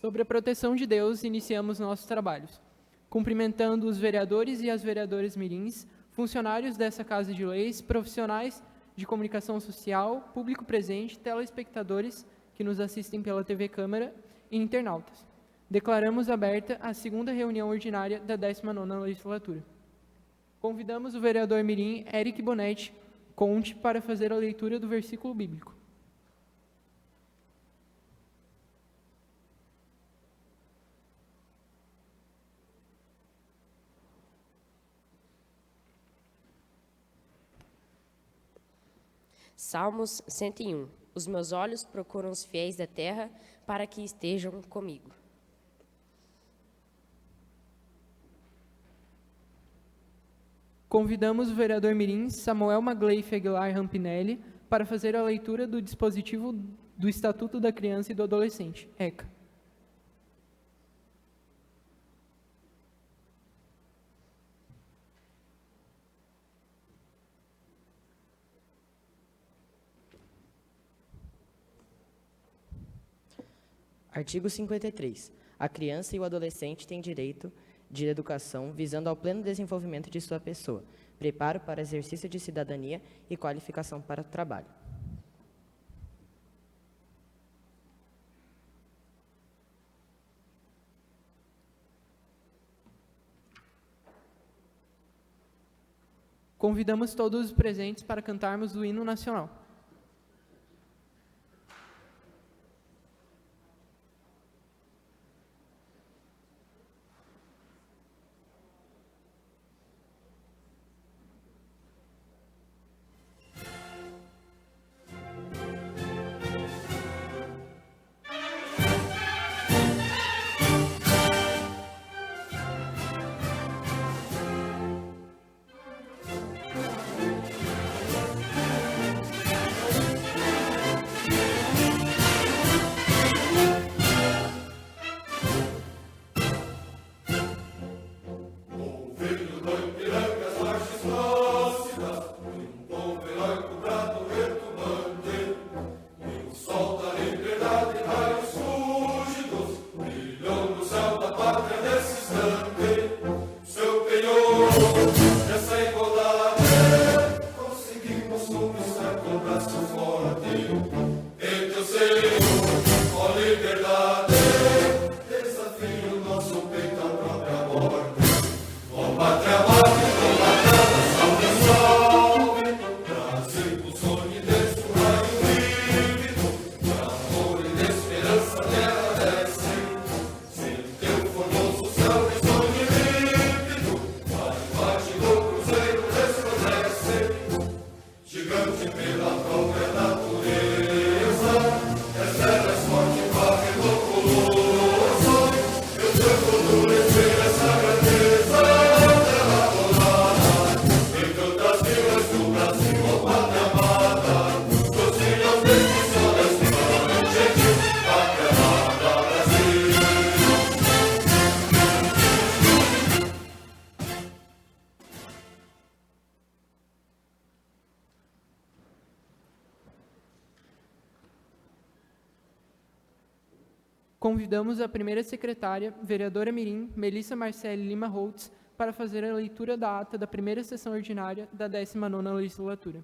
Sobre a proteção de Deus, iniciamos nossos trabalhos, cumprimentando os vereadores e as vereadoras mirins, funcionários dessa Casa de Leis, profissionais de comunicação social, público presente, telespectadores que nos assistem pela TV Câmara e internautas. Declaramos aberta a segunda reunião ordinária da 19ª legislatura. Convidamos o vereador mirim Eric Bonetti Conte para fazer a leitura do versículo bíblico. Salmos 101. Os meus olhos procuram os fiéis da terra para que estejam comigo. Convidamos o vereador mirim Samuel Magleife Aguilar Rampinelli para fazer a leitura do dispositivo do Estatuto da Criança e do Adolescente, ECA. Artigo 53. A criança e o adolescente têm direito de educação visando ao pleno desenvolvimento de sua pessoa, preparo para exercício de cidadania e qualificação para o trabalho. Convidamos todos os presentes para cantarmos o hino nacional. Convidamos a primeira secretária, vereadora mirim, Melissa Marcele Lima Holtz, para fazer a leitura da ata da primeira sessão ordinária da 19ª legislatura.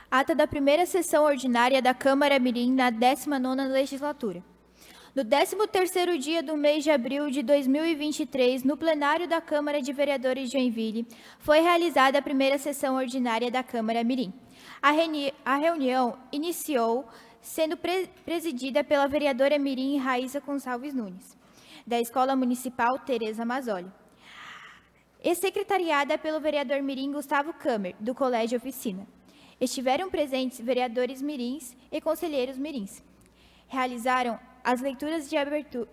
Ata da primeira sessão ordinária da Câmara Mirim na 19ª legislatura. No 13º dia do mês de abril de 2023, no plenário da Câmara de Vereadores de Joinville, foi realizada a primeira sessão ordinária da Câmara Mirim. A reunião iniciou sendo presidida pela vereadora mirim Raíssa Gonçalves Nunes, da Escola Municipal Tereza Mazzoli, e secretariada pelo vereador mirim Gustavo Câmer, do Colégio Oficina. Estiveram presentes vereadores mirins e conselheiros mirins. Realizaram as leituras de abertura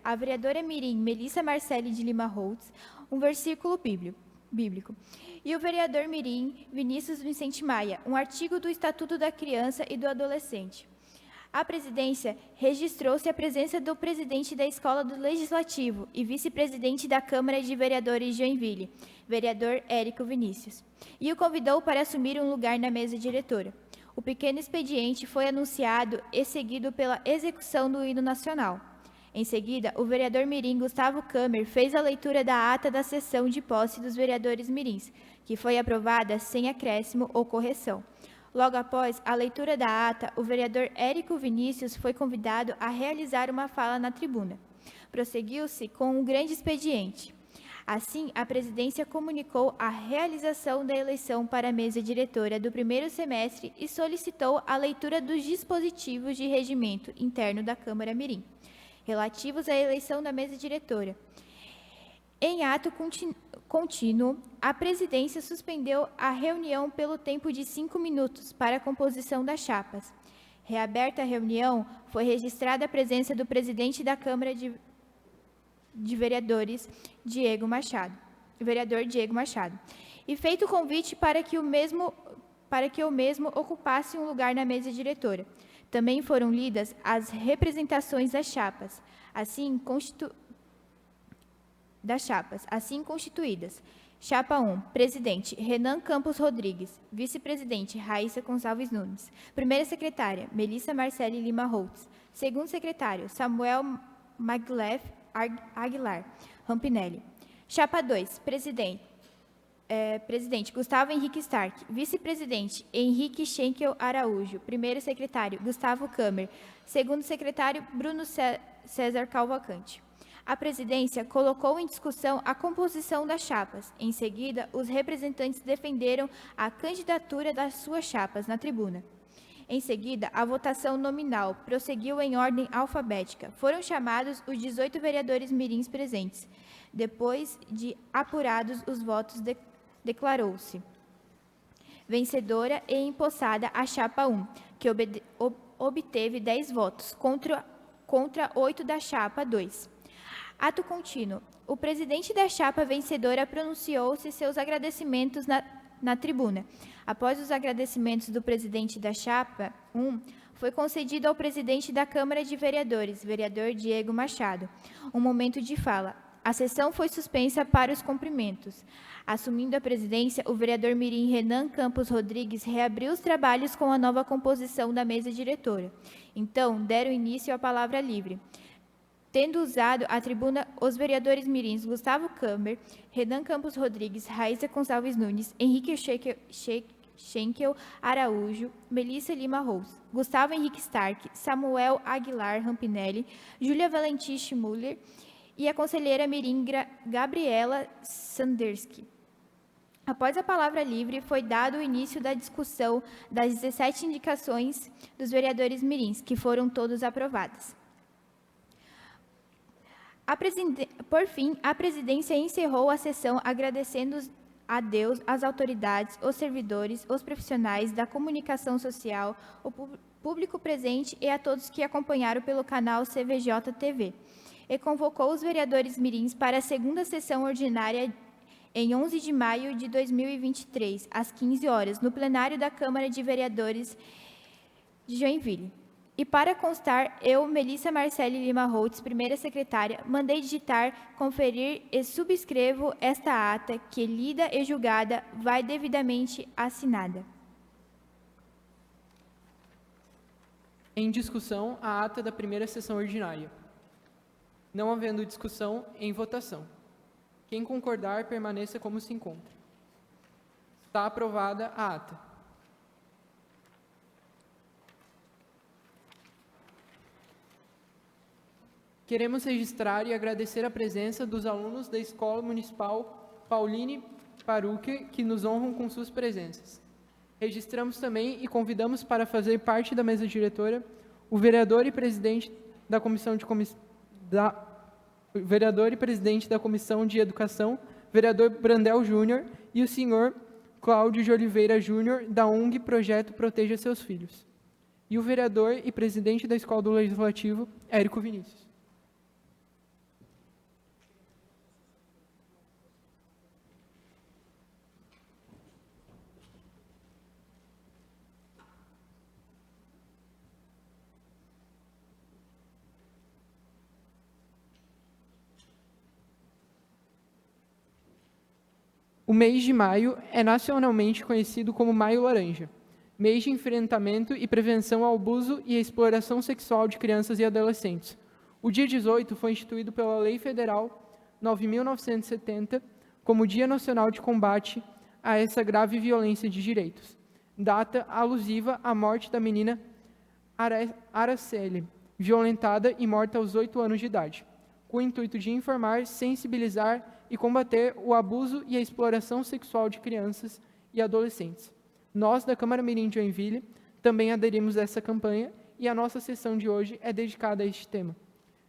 a vereadora mirim Melissa Marcele de Lima Holtz, um versículo bíblico, e o vereador mirim Vinícius Vicente Maia, um artigo do Estatuto da Criança e do Adolescente. A presidência registrou-se a presença do presidente da Escola do Legislativo e vice-presidente da Câmara de Vereadores de Joinville, vereador Érico Vinícius, e o convidou para assumir um lugar na mesa diretora. O pequeno expediente foi anunciado e seguido pela execução do hino nacional. Em seguida, o vereador mirim Gustavo Câmer fez a leitura da ata da sessão de posse dos vereadores mirins, que foi aprovada sem acréscimo ou correção. Logo após a leitura da ata, o vereador Érico Vinícius foi convidado a realizar uma fala na tribuna. Prosseguiu-se com um grande expediente. Assim, a presidência comunicou a realização da eleição para a mesa diretora do primeiro semestre e solicitou a leitura dos dispositivos de regimento interno da Câmara Mirim, relativos à eleição da mesa diretora. Em ato contínuo, a presidência suspendeu a reunião pelo tempo de 5 minutos para a composição das chapas. Reaberta a reunião, foi registrada a presença do presidente da Câmara de Vereadores, vereador Diego Machado, e feito o convite para que o mesmo ocupasse um lugar na mesa diretora. Também foram lidas as representações das chapas, assim constituídas. Chapa 1, presidente, Renan Campos Rodrigues. Vice-presidente, Raíssa Gonçalves Nunes. Primeira secretária, Melissa Marcele Lima Holtz. Segundo secretário, Samuel Maglev Aguilar Rampinelli. Chapa 2, presidente, Gustavo Henrique Stark. Vice-presidente, Henrique Schenkel Araújo. Primeiro secretário, Gustavo Câmer. Segundo secretário, Bruno César Calvacante. A presidência colocou em discussão a composição das chapas. Em seguida, os representantes defenderam a candidatura das suas chapas na tribuna. Em seguida, a votação nominal prosseguiu em ordem alfabética. Foram chamados os 18 vereadores mirins presentes. Depois de apurados os votos, declarou-se vencedora e empossada a chapa 1, que obteve 10 votos, contra 8 da chapa 2. Ato contínuo. O presidente da chapa vencedora pronunciou-se seus agradecimentos na tribuna. Após os agradecimentos do presidente da chapa 1, foi concedido ao presidente da Câmara de Vereadores, vereador Diego Machado, um momento de fala. A sessão foi suspensa para os cumprimentos. Assumindo a presidência, o vereador mirim Renan Campos Rodrigues reabriu os trabalhos com a nova composição da mesa diretora. Então, deram início à palavra livre. Tendo usado a tribuna os vereadores mirins Gustavo Câmer, Renan Campos Rodrigues, Raíssa Gonçalves Nunes, Henrique Schenkel Araújo, Melissa Lima Holtz, Gustavo Henrique Stark, Samuel Aguilar Rampinelli, Júlia Valentim Schmuller e a conselheira mirim Gabriela Sanderski. Após a palavra livre, foi dado o início da discussão das 17 indicações dos vereadores mirins, que foram todas aprovadas. Por fim, a presidência encerrou a sessão agradecendo a Deus, as autoridades, os servidores, os profissionais da comunicação social, o público presente e a todos que acompanharam pelo canal CVJ TV. E convocou os vereadores mirins para a segunda sessão ordinária em 11 de maio de 2023, às 15 horas, no plenário da Câmara de Vereadores de Joinville. E para constar, eu, Melissa Marcele Lima Holtz, primeira secretária, mandei digitar, conferir e subscrevo esta ata que, lida e julgada, vai devidamente assinada. Em discussão, a ata da primeira sessão ordinária. Não havendo discussão, em votação. Quem concordar, permaneça como se encontra. Está aprovada a ata. Queremos registrar e agradecer a presença dos alunos da Escola Municipal Pauline Paruque, que nos honram com suas presenças. Registramos também e convidamos para fazer parte da mesa diretora o vereador e presidente da Comissão de Educação, vereador Brandel Júnior, e o senhor Cláudio de Oliveira Júnior, da ONG Projeto Proteja Seus Filhos. E o vereador e presidente da Escola do Legislativo, Érico Vinícius. O mês de maio é nacionalmente conhecido como Maio Laranja. mês de enfrentamento e prevenção ao abuso e à exploração sexual de crianças e adolescentes. O dia 18 foi instituído pela Lei Federal 9.970 como Dia Nacional de Combate a essa grave violência de direitos, data alusiva à morte da menina Araceli, violentada e morta aos 8 anos de idade, com o intuito de informar, sensibilizar e combater o abuso e a exploração sexual de crianças e adolescentes. Nós, da Câmara Mirim de Joinville, também aderimos a essa campanha e a nossa sessão de hoje é dedicada a este tema.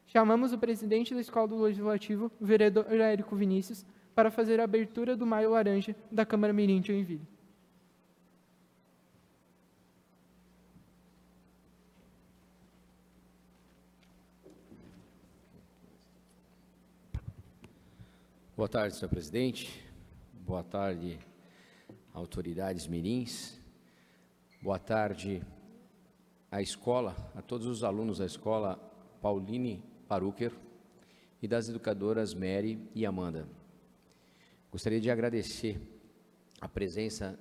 Chamamos o presidente da Escola do Legislativo, o vereador Érico Vinícius, para fazer a abertura do Maio Laranja da Câmara Mirim de Joinville. Boa tarde, senhor presidente. Boa tarde, autoridades mirins. Boa tarde à escola, a todos os alunos da escola Pauline Paruker e das educadoras Mary e Amanda. Gostaria de agradecer a presença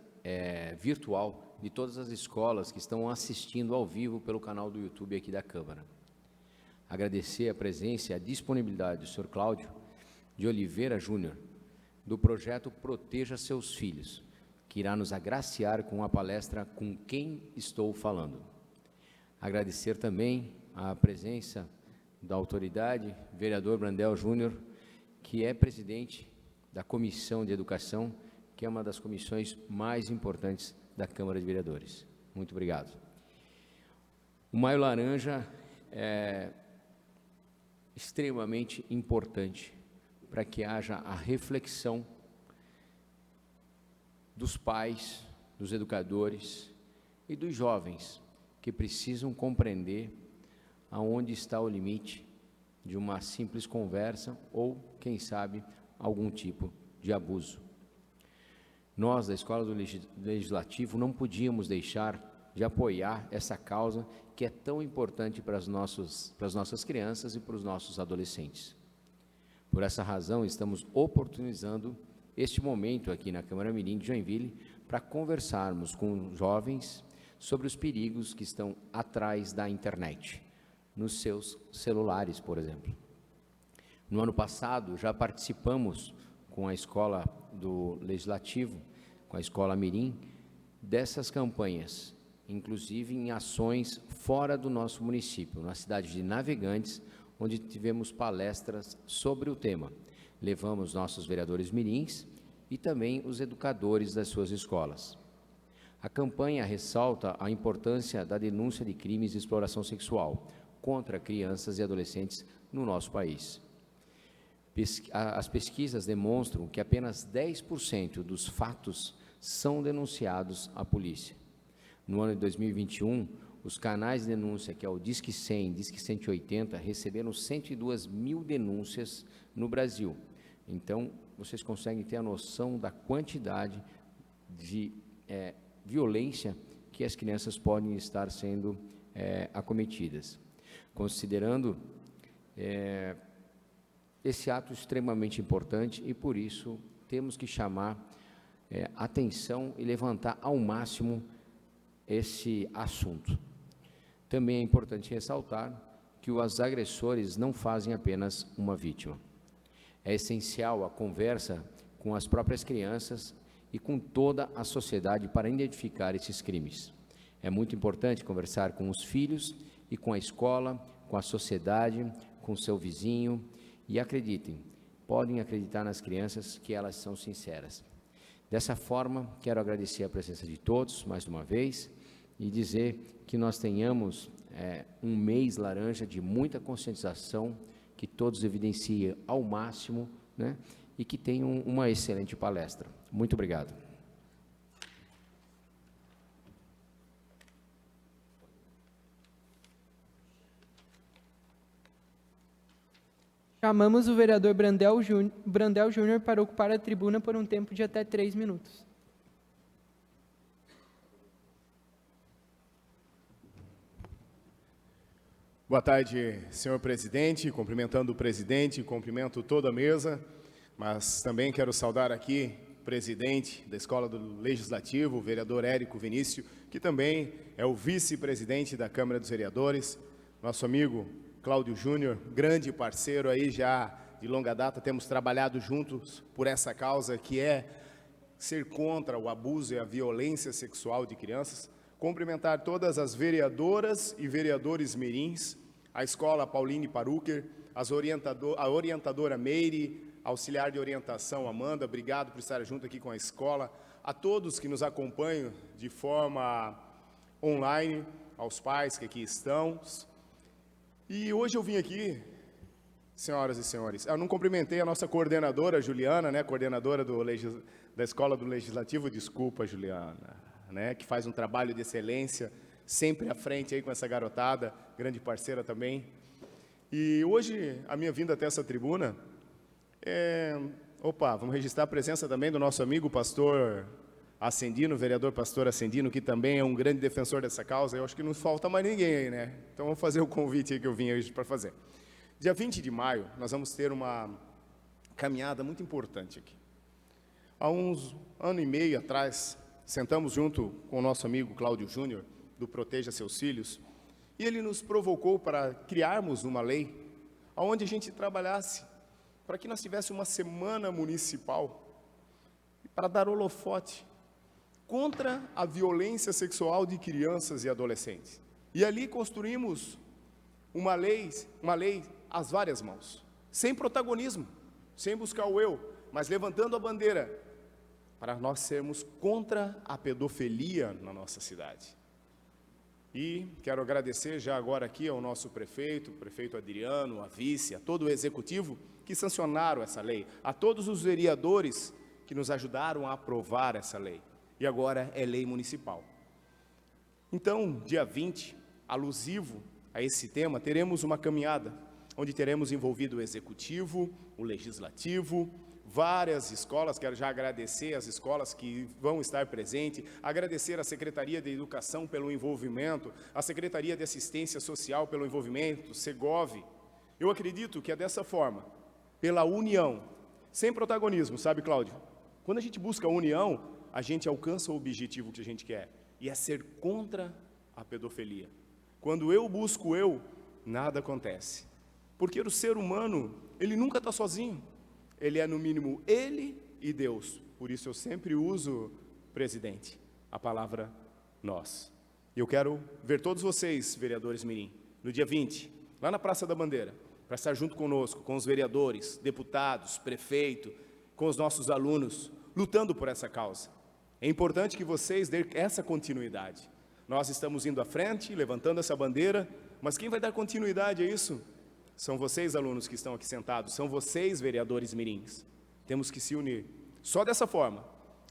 virtual de todas as escolas que estão assistindo ao vivo pelo canal do YouTube aqui da Câmara. Agradecer a presença e a disponibilidade do senhor Cláudio de Oliveira Júnior, do projeto Proteja Seus Filhos, que irá nos agraciar com a palestra Com Quem Estou Falando. Agradecer também a presença da autoridade, vereador Brandel Júnior, que é presidente da Comissão de Educação, que é uma das comissões mais importantes da Câmara de Vereadores. Muito obrigado. O Maio Laranja é extremamente importante para que haja a reflexão dos pais, dos educadores e dos jovens que precisam compreender aonde está o limite de uma simples conversa ou, quem sabe, algum tipo de abuso. Nós, da Escola do Legislativo, não podíamos deixar de apoiar essa causa que é tão importante para as nossas crianças e para os nossos adolescentes. Por essa razão, estamos oportunizando este momento aqui na Câmara Mirim de Joinville para conversarmos com jovens sobre os perigos que estão atrás da internet, nos seus celulares, por exemplo. No ano passado, já participamos com a Escola do Legislativo, com a Escola Mirim, dessas campanhas, inclusive em ações fora do nosso município, na cidade de Navegantes, onde tivemos palestras sobre o tema. Levamos nossos vereadores mirins e também os educadores das suas escolas. A campanha ressalta a importância da denúncia de crimes de exploração sexual contra crianças e adolescentes no nosso país. As pesquisas demonstram que apenas 10% dos fatos são denunciados à polícia. No ano de 2021, os canais de denúncia, que é o Disque 100, Disque 180, receberam 102 mil denúncias no Brasil. Então, vocês conseguem ter a noção da quantidade de violência que as crianças podem estar sendo acometidas. Considerando esse ato extremamente importante e, por isso, temos que chamar atenção e levantar ao máximo esse assunto. Também é importante ressaltar que os agressores não fazem apenas uma vítima. É essencial a conversa com as próprias crianças e com toda a sociedade para identificar esses crimes. É muito importante conversar com os filhos e com a escola, com a sociedade, com o seu vizinho, e acreditem, podem acreditar nas crianças que elas são sinceras. Dessa forma, quero agradecer a presença de todos, mais uma vez, e dizer que nós tenhamos um mês laranja de muita conscientização, que todos evidenciem ao máximo, né, e que tenham uma excelente palestra. Muito obrigado. Chamamos o vereador Brandel Júnior para ocupar a tribuna por um tempo de até 3 minutos. Boa tarde, senhor presidente. Cumprimentando o presidente, cumprimento toda a mesa, mas também quero saudar aqui presidente da Escola do Legislativo, o vereador Érico Vinícius, que também é o vice-presidente da Câmara dos Vereadores, nosso amigo Cláudio Júnior, grande parceiro aí já de longa data, temos trabalhado juntos por essa causa que é ser contra o abuso e a violência sexual de crianças. Cumprimentar todas as vereadoras e vereadores mirins, a Escola Pauline Parucker, a orientadora Meire, auxiliar de orientação Amanda, obrigado por estar junto aqui com a escola, a todos que nos acompanham de forma online, aos pais que aqui estão. E hoje eu vim aqui, senhoras e senhores, eu não cumprimentei a nossa coordenadora Juliana, né, coordenadora da Escola do Legislativo, desculpa Juliana, né, que faz um trabalho de excelência, sempre à frente aí com essa garotada, grande parceira também. E hoje a minha vinda até essa tribuna vamos registrar a presença também do nosso amigo pastor Ascendino, vereador pastor Ascendino, que também é um grande defensor dessa causa. Eu acho que não falta mais ninguém aí, né? Então vamos fazer o convite aí que eu vim hoje para fazer. Dia 20 de maio, nós vamos ter uma caminhada muito importante aqui. Há uns ano e meio atrás, sentamos junto com o nosso amigo Cláudio Júnior, do Proteja Seus Filhos, e ele nos provocou para criarmos uma lei onde a gente trabalhasse para que nós tivéssemos uma semana municipal para dar holofote contra a violência sexual de crianças e adolescentes. E ali construímos uma lei às várias mãos, sem protagonismo, sem buscar o eu, mas levantando a bandeira para nós sermos contra a pedofilia na nossa cidade. E quero agradecer já agora aqui ao nosso prefeito, o prefeito Adriano, a vice, a todo o executivo que sancionaram essa lei, a todos os vereadores que nos ajudaram a aprovar essa lei. E agora é lei municipal. Então, dia 20, alusivo a esse tema, teremos uma caminhada, onde teremos envolvido o executivo, o legislativo, várias escolas. Quero já agradecer as escolas que vão estar presentes, agradecer a Secretaria de Educação pelo envolvimento, a Secretaria de Assistência Social pelo envolvimento, Segov. Eu acredito que é dessa forma, pela união, sem protagonismo, sabe, Cláudio? Quando a gente busca a união, a gente alcança o objetivo que a gente quer, e é ser contra a pedofilia. Quando eu busco eu, nada acontece. Porque o ser humano, ele nunca está sozinho. Ele é, no mínimo, ele e Deus. Por isso eu sempre uso, presidente, a palavra nós. E eu quero ver todos vocês, vereadores mirim, no dia 20, lá na Praça da Bandeira, para estar junto conosco, com os vereadores, deputados, prefeito, com os nossos alunos, lutando por essa causa. É importante que vocês dêem essa continuidade. Nós estamos indo à frente, levantando essa bandeira, mas quem vai dar continuidade a isso? São vocês, alunos que estão aqui sentados, são vocês, vereadores mirins. Temos que se unir. Só dessa forma,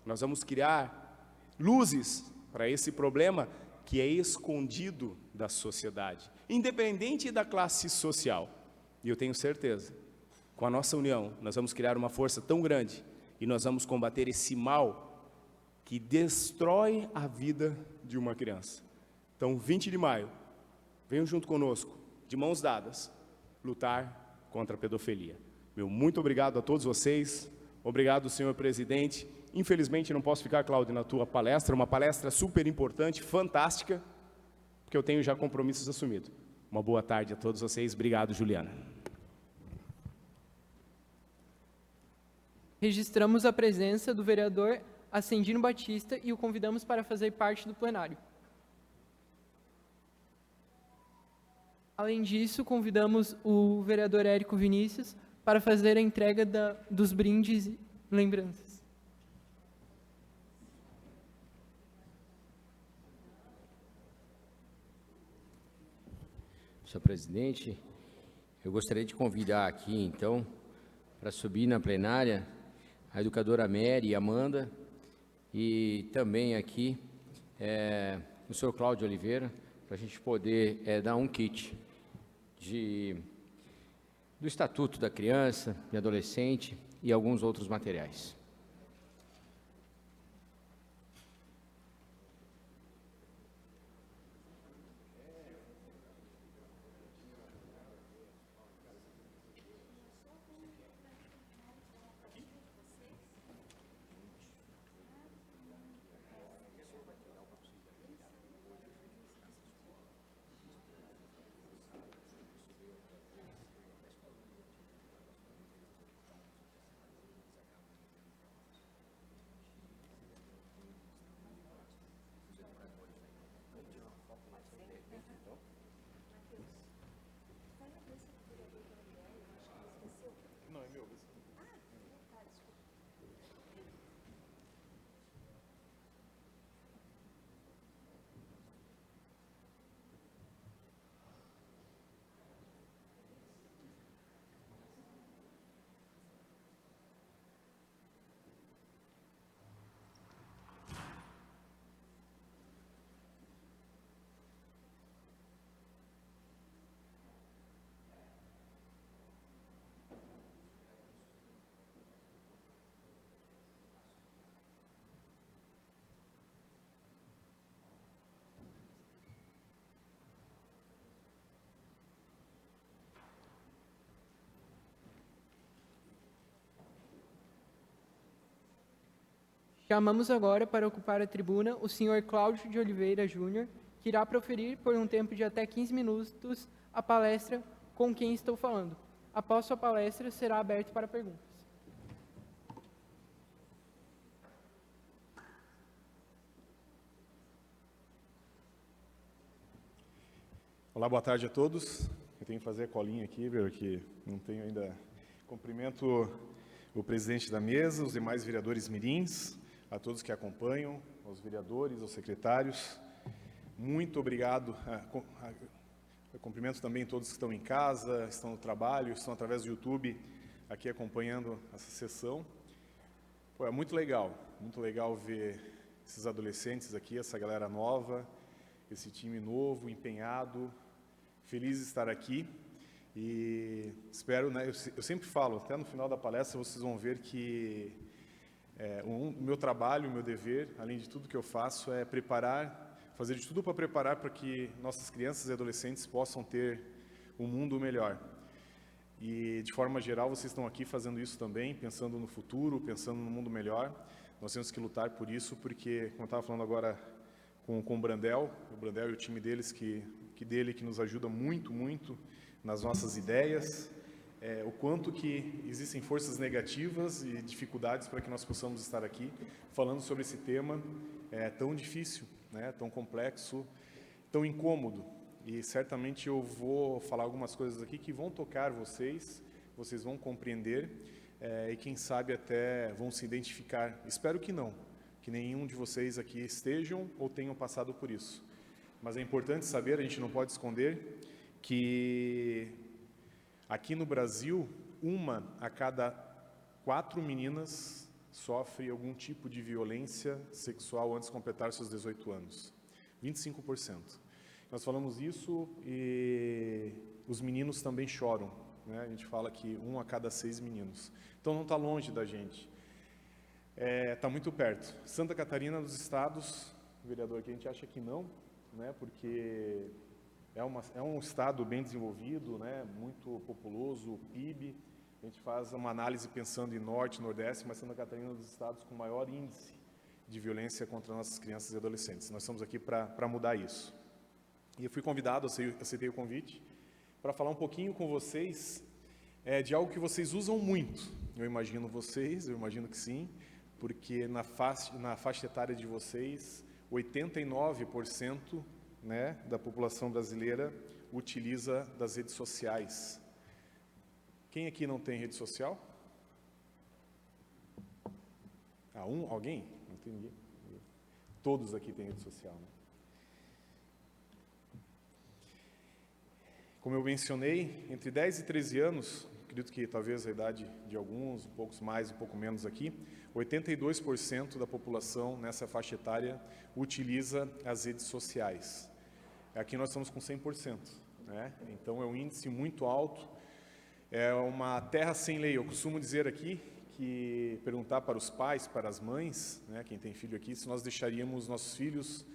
nós vamos criar luzes para esse problema que é escondido da sociedade, independente da classe social. E eu tenho certeza, com a nossa união, nós vamos criar uma força tão grande e nós vamos combater esse mal que destrói a vida de uma criança. Então, 20 de maio, venham junto conosco, de mãos dadas, lutar contra a pedofilia. Meu muito obrigado a todos vocês, obrigado, senhor presidente. Infelizmente não posso ficar, Cláudio, na tua palestra, uma palestra super importante, fantástica, porque eu tenho já compromissos assumidos. Uma boa tarde a todos vocês, obrigado, Juliana. Registramos a presença do vereador Ascendino Batista e o convidamos para fazer parte do plenário. Além disso, convidamos o vereador Érico Vinícius para fazer a entrega dos brindes e lembranças. Senhor presidente, eu gostaria de convidar aqui, então, para subir na plenária, a educadora Mary e Amanda, e também aqui o senhor Cláudio Oliveira, para a gente poder dar um kit do Estatuto da Criança e Adolescente e alguns outros materiais. Chamamos agora para ocupar a tribuna o senhor Cláudio de Oliveira Júnior, que irá proferir por um tempo de até 15 minutos a palestra Com Quem Estou Falando. Após sua palestra, será aberto para perguntas. Olá, boa tarde a todos. Eu tenho que fazer a colinha aqui, porque não tenho ainda. Cumprimento o presidente da mesa, os demais vereadores mirins, a todos que acompanham, aos vereadores, aos secretários. Muito obrigado. Eu cumprimento também todos que estão em casa, estão no trabalho, estão através do YouTube aqui acompanhando essa sessão. Pô, é muito legal ver esses adolescentes aqui, essa galera nova, esse time novo, empenhado, feliz de estar aqui. E espero, né, eu sempre falo, até no final da palestra vocês vão ver que o meu trabalho, o meu dever, além de tudo que eu faço, é fazer de tudo para preparar para que nossas crianças e adolescentes possam ter um mundo melhor. E, de forma geral, vocês estão aqui fazendo isso também, pensando no futuro, pensando no mundo melhor. Nós temos que lutar por isso, porque, como eu estava falando agora com o Brandel e o time deles, que nos ajuda muito, muito nas nossas ideias, o quanto que existem forças negativas e dificuldades para que nós possamos estar aqui falando sobre esse tema tão difícil, né, tão complexo, tão incômodo. E certamente eu vou falar algumas coisas aqui que vão tocar vocês vão compreender e quem sabe até vão se identificar. Espero que não, que nenhum de vocês aqui estejam ou tenham passado por isso. Mas é importante saber, a gente não pode esconder, que aqui no Brasil, 1 a cada 4 meninas sofre algum tipo de violência sexual antes de completar seus 18 anos. 25%. Nós falamos isso e os meninos também choram, né? A gente fala que 1 a cada 6 meninos. Então não está longe da gente. Está muito perto. Santa Catarina dos estados, vereador, aqui a gente acha que não, né? Porque é um estado bem desenvolvido, né? Muito populoso, PIB. A gente faz uma análise pensando em Norte, Nordeste, mas Santa Catarina é um dos estados com maior índice de violência contra nossas crianças e adolescentes. Nós estamos aqui para mudar isso. E eu fui convidado, aceitei o convite, para falar um pouquinho com vocês de algo que vocês usam muito. Eu imagino que sim, porque na faixa etária de vocês, 89%, né, da população brasileira utiliza das redes sociais. Quem aqui não tem rede social? Alguém? Não tem ninguém? Todos aqui têm rede social, né? Como eu mencionei, entre 10 e 13 anos, acredito que talvez a idade de alguns, um pouco mais, um pouco menos aqui, 82% da população nessa faixa etária utiliza as redes sociais. Aqui nós estamos com 100%, né? Então é um índice muito alto, é uma terra sem lei. Eu costumo dizer aqui que perguntar para os pais, para as mães, né, quem tem filho aqui, se nós deixaríamos nossos filhos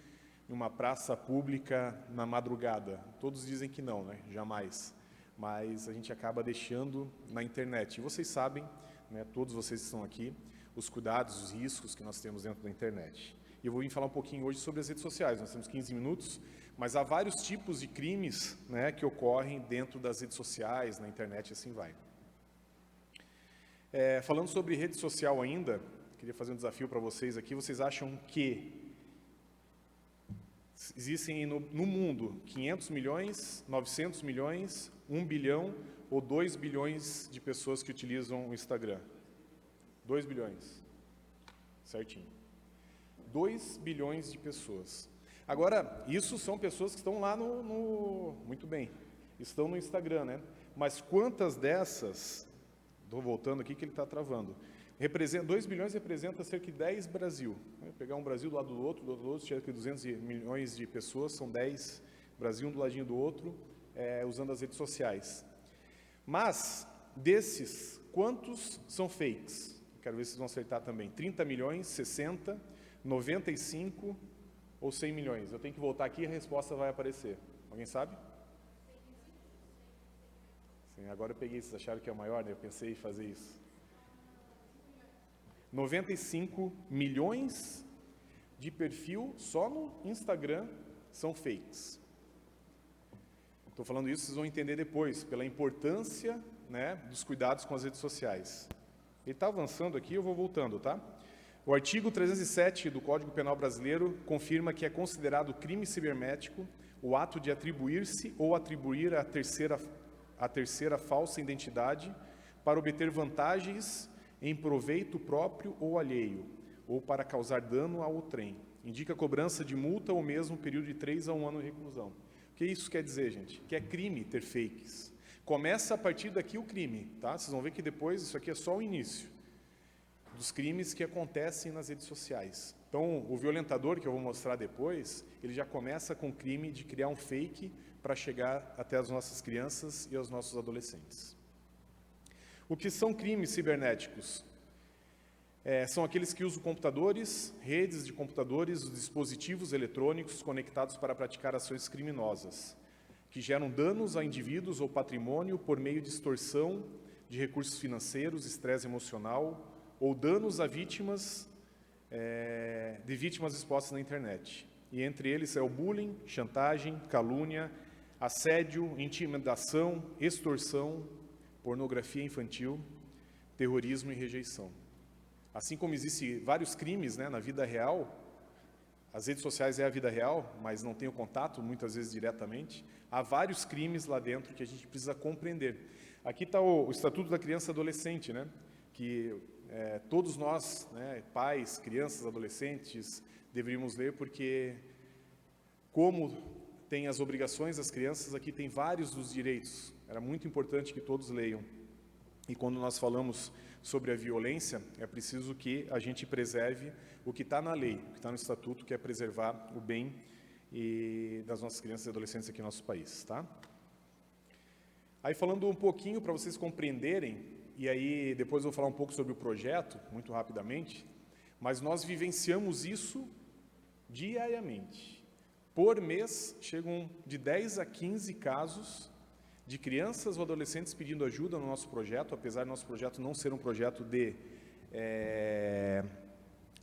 em uma praça pública na madrugada. Todos dizem que não, né? Jamais. Mas a gente acaba deixando na internet. E vocês sabem, né, todos vocês que estão aqui, os cuidados, os riscos que nós temos dentro da internet. E eu vou vir falar um pouquinho hoje sobre as redes sociais. Nós temos 15 minutos, mas há vários tipos de crimes, né, que ocorrem dentro das redes sociais, na internet, e assim vai. Falando sobre rede social ainda, queria fazer um desafio para vocês aqui. Vocês acham que existem no mundo 500 milhões, 900 milhões, 1 bilhão ou 2 bilhões de pessoas que utilizam o Instagram? 2 bilhões. Certinho. 2 bilhões de pessoas. Agora, isso são pessoas que estão lá muito bem, estão no Instagram, né? Mas quantas dessas, estou voltando aqui que ele está travando, 2 bilhões representa cerca de 10 Brasil. Pegar um Brasil do lado do outro, cerca de 200 milhões de pessoas, são 10 Brasil um do ladinho do outro, usando as redes sociais. Mas, desses, quantos são fakes? Quero ver se vocês vão acertar também. 30 milhões, 60, 95 ou 100 milhões? Eu tenho que voltar aqui e a resposta vai aparecer. Alguém sabe? Sim, agora eu peguei, vocês acharam que é o maior, né? Eu pensei em fazer isso. 95 milhões de perfil só no Instagram são fakes. Estou falando isso, vocês vão entender depois, pela importância, né, dos cuidados com as redes sociais. Ele está avançando aqui, eu vou voltando, tá? O artigo 307 do Código Penal Brasileiro confirma que é considerado crime cibernético o ato de atribuir-se ou atribuir à terceira falsa identidade para obter vantagens em proveito próprio ou alheio, ou para causar dano ao outrem. Indica cobrança de multa ou mesmo período de 3 a 1 ano de reclusão. O que isso quer dizer, gente? Que é crime ter fakes. Começa a partir daqui o crime, tá? Vocês vão ver que depois isso aqui é só o início dos crimes que acontecem nas redes sociais. Então, o violentador, que eu vou mostrar depois, ele já começa com o crime de criar um fake para chegar até as nossas crianças e aos nossos adolescentes. O que são crimes cibernéticos? São aqueles que usam computadores, redes de computadores, os dispositivos eletrônicos conectados para praticar ações criminosas, que geram danos a indivíduos ou patrimônio por meio de extorsão de recursos financeiros, estresse emocional, ou danos a vítimas, de vítimas expostas na internet. E entre eles é o bullying, chantagem, calúnia, assédio, intimidação, extorsão, pornografia infantil, terrorismo e rejeição. Assim como existem vários crimes, né, na vida real, as redes sociais é a vida real, mas não tem o contato, muitas vezes diretamente, há vários crimes lá dentro que a gente precisa compreender. Aqui está o Estatuto da Criança e Adolescente, né, que todos nós, né, pais, crianças, adolescentes, deveríamos ler, porque como tem as obrigações das crianças, aqui tem vários dos direitos. Era muito importante que todos leiam. E quando nós falamos sobre a violência, é preciso que a gente preserve o que está na lei, o que está no Estatuto, que é preservar o bem das nossas crianças e adolescentes aqui no nosso país, tá? Aí falando um pouquinho para vocês compreenderem, e aí depois eu vou falar um pouco sobre o projeto, muito rapidamente, mas nós vivenciamos isso diariamente. Por mês, chegam de 10 a 15 casos de crianças ou adolescentes pedindo ajuda no nosso projeto, apesar do nosso projeto não ser um projeto de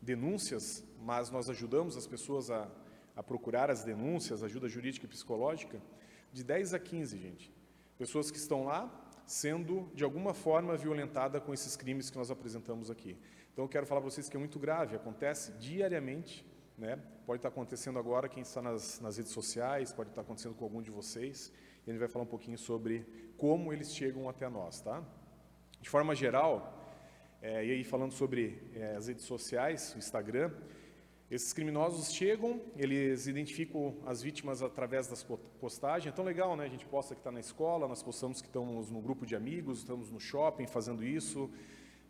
denúncias, mas nós ajudamos as pessoas a procurar as denúncias, ajuda jurídica e psicológica, de 10 a 15, gente. Pessoas que estão lá sendo, de alguma forma, violentada com esses crimes que nós apresentamos aqui. Então, eu quero falar para vocês que é muito grave, acontece diariamente, né? Pode estar acontecendo agora, quem está nas redes sociais, pode estar acontecendo com algum de vocês, e a gente vai falar um pouquinho sobre como eles chegam até nós, tá? De forma geral, e aí falando sobre as redes sociais, o Instagram, esses criminosos chegam, eles identificam as vítimas através das postagens. É tão legal, né? A gente posta que está na escola, nós postamos que estamos no grupo de amigos, estamos no shopping fazendo isso,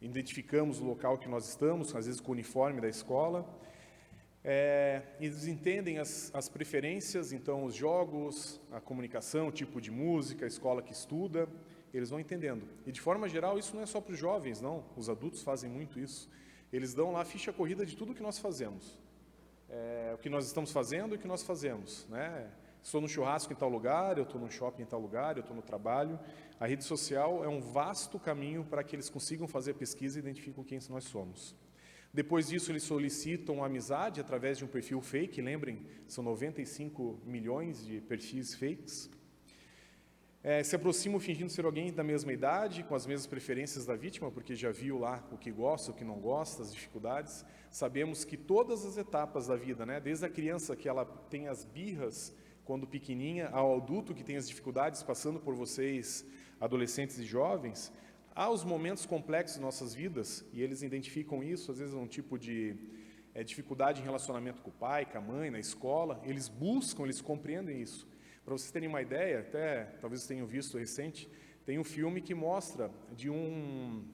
identificamos o local que nós estamos, às vezes com o uniforme da escola. Eles entendem as preferências, então os jogos, a comunicação, o tipo de música, a escola que estuda, eles vão entendendo. E de forma geral, isso não é só para os jovens, não. Os adultos fazem muito isso. Eles dão lá a ficha corrida de tudo que nós fazemos. O que nós estamos fazendo e o que nós fazemos, né? Estou no churrasco em tal lugar, eu estou no shopping em tal lugar, eu estou no trabalho. A rede social é um vasto caminho para que eles consigam fazer a pesquisa e identifiquem quem nós somos. Depois disso, eles solicitam amizade através de um perfil fake, lembrem, são 95 milhões de perfis fakes. Se aproximam fingindo ser alguém da mesma idade, com as mesmas preferências da vítima, porque já viu lá o que gosta, o que não gosta, as dificuldades. Sabemos que todas as etapas da vida, né, desde a criança que ela tem as birras quando pequenininha, ao adulto que tem as dificuldades, passando por vocês, adolescentes e jovens, há os momentos complexos de nossas vidas, e eles identificam isso, às vezes um tipo de dificuldade em relacionamento com o pai, com a mãe, na escola, eles buscam, eles compreendem isso. Para vocês terem uma ideia, até talvez vocês tenham visto recente, tem um filme que mostra de um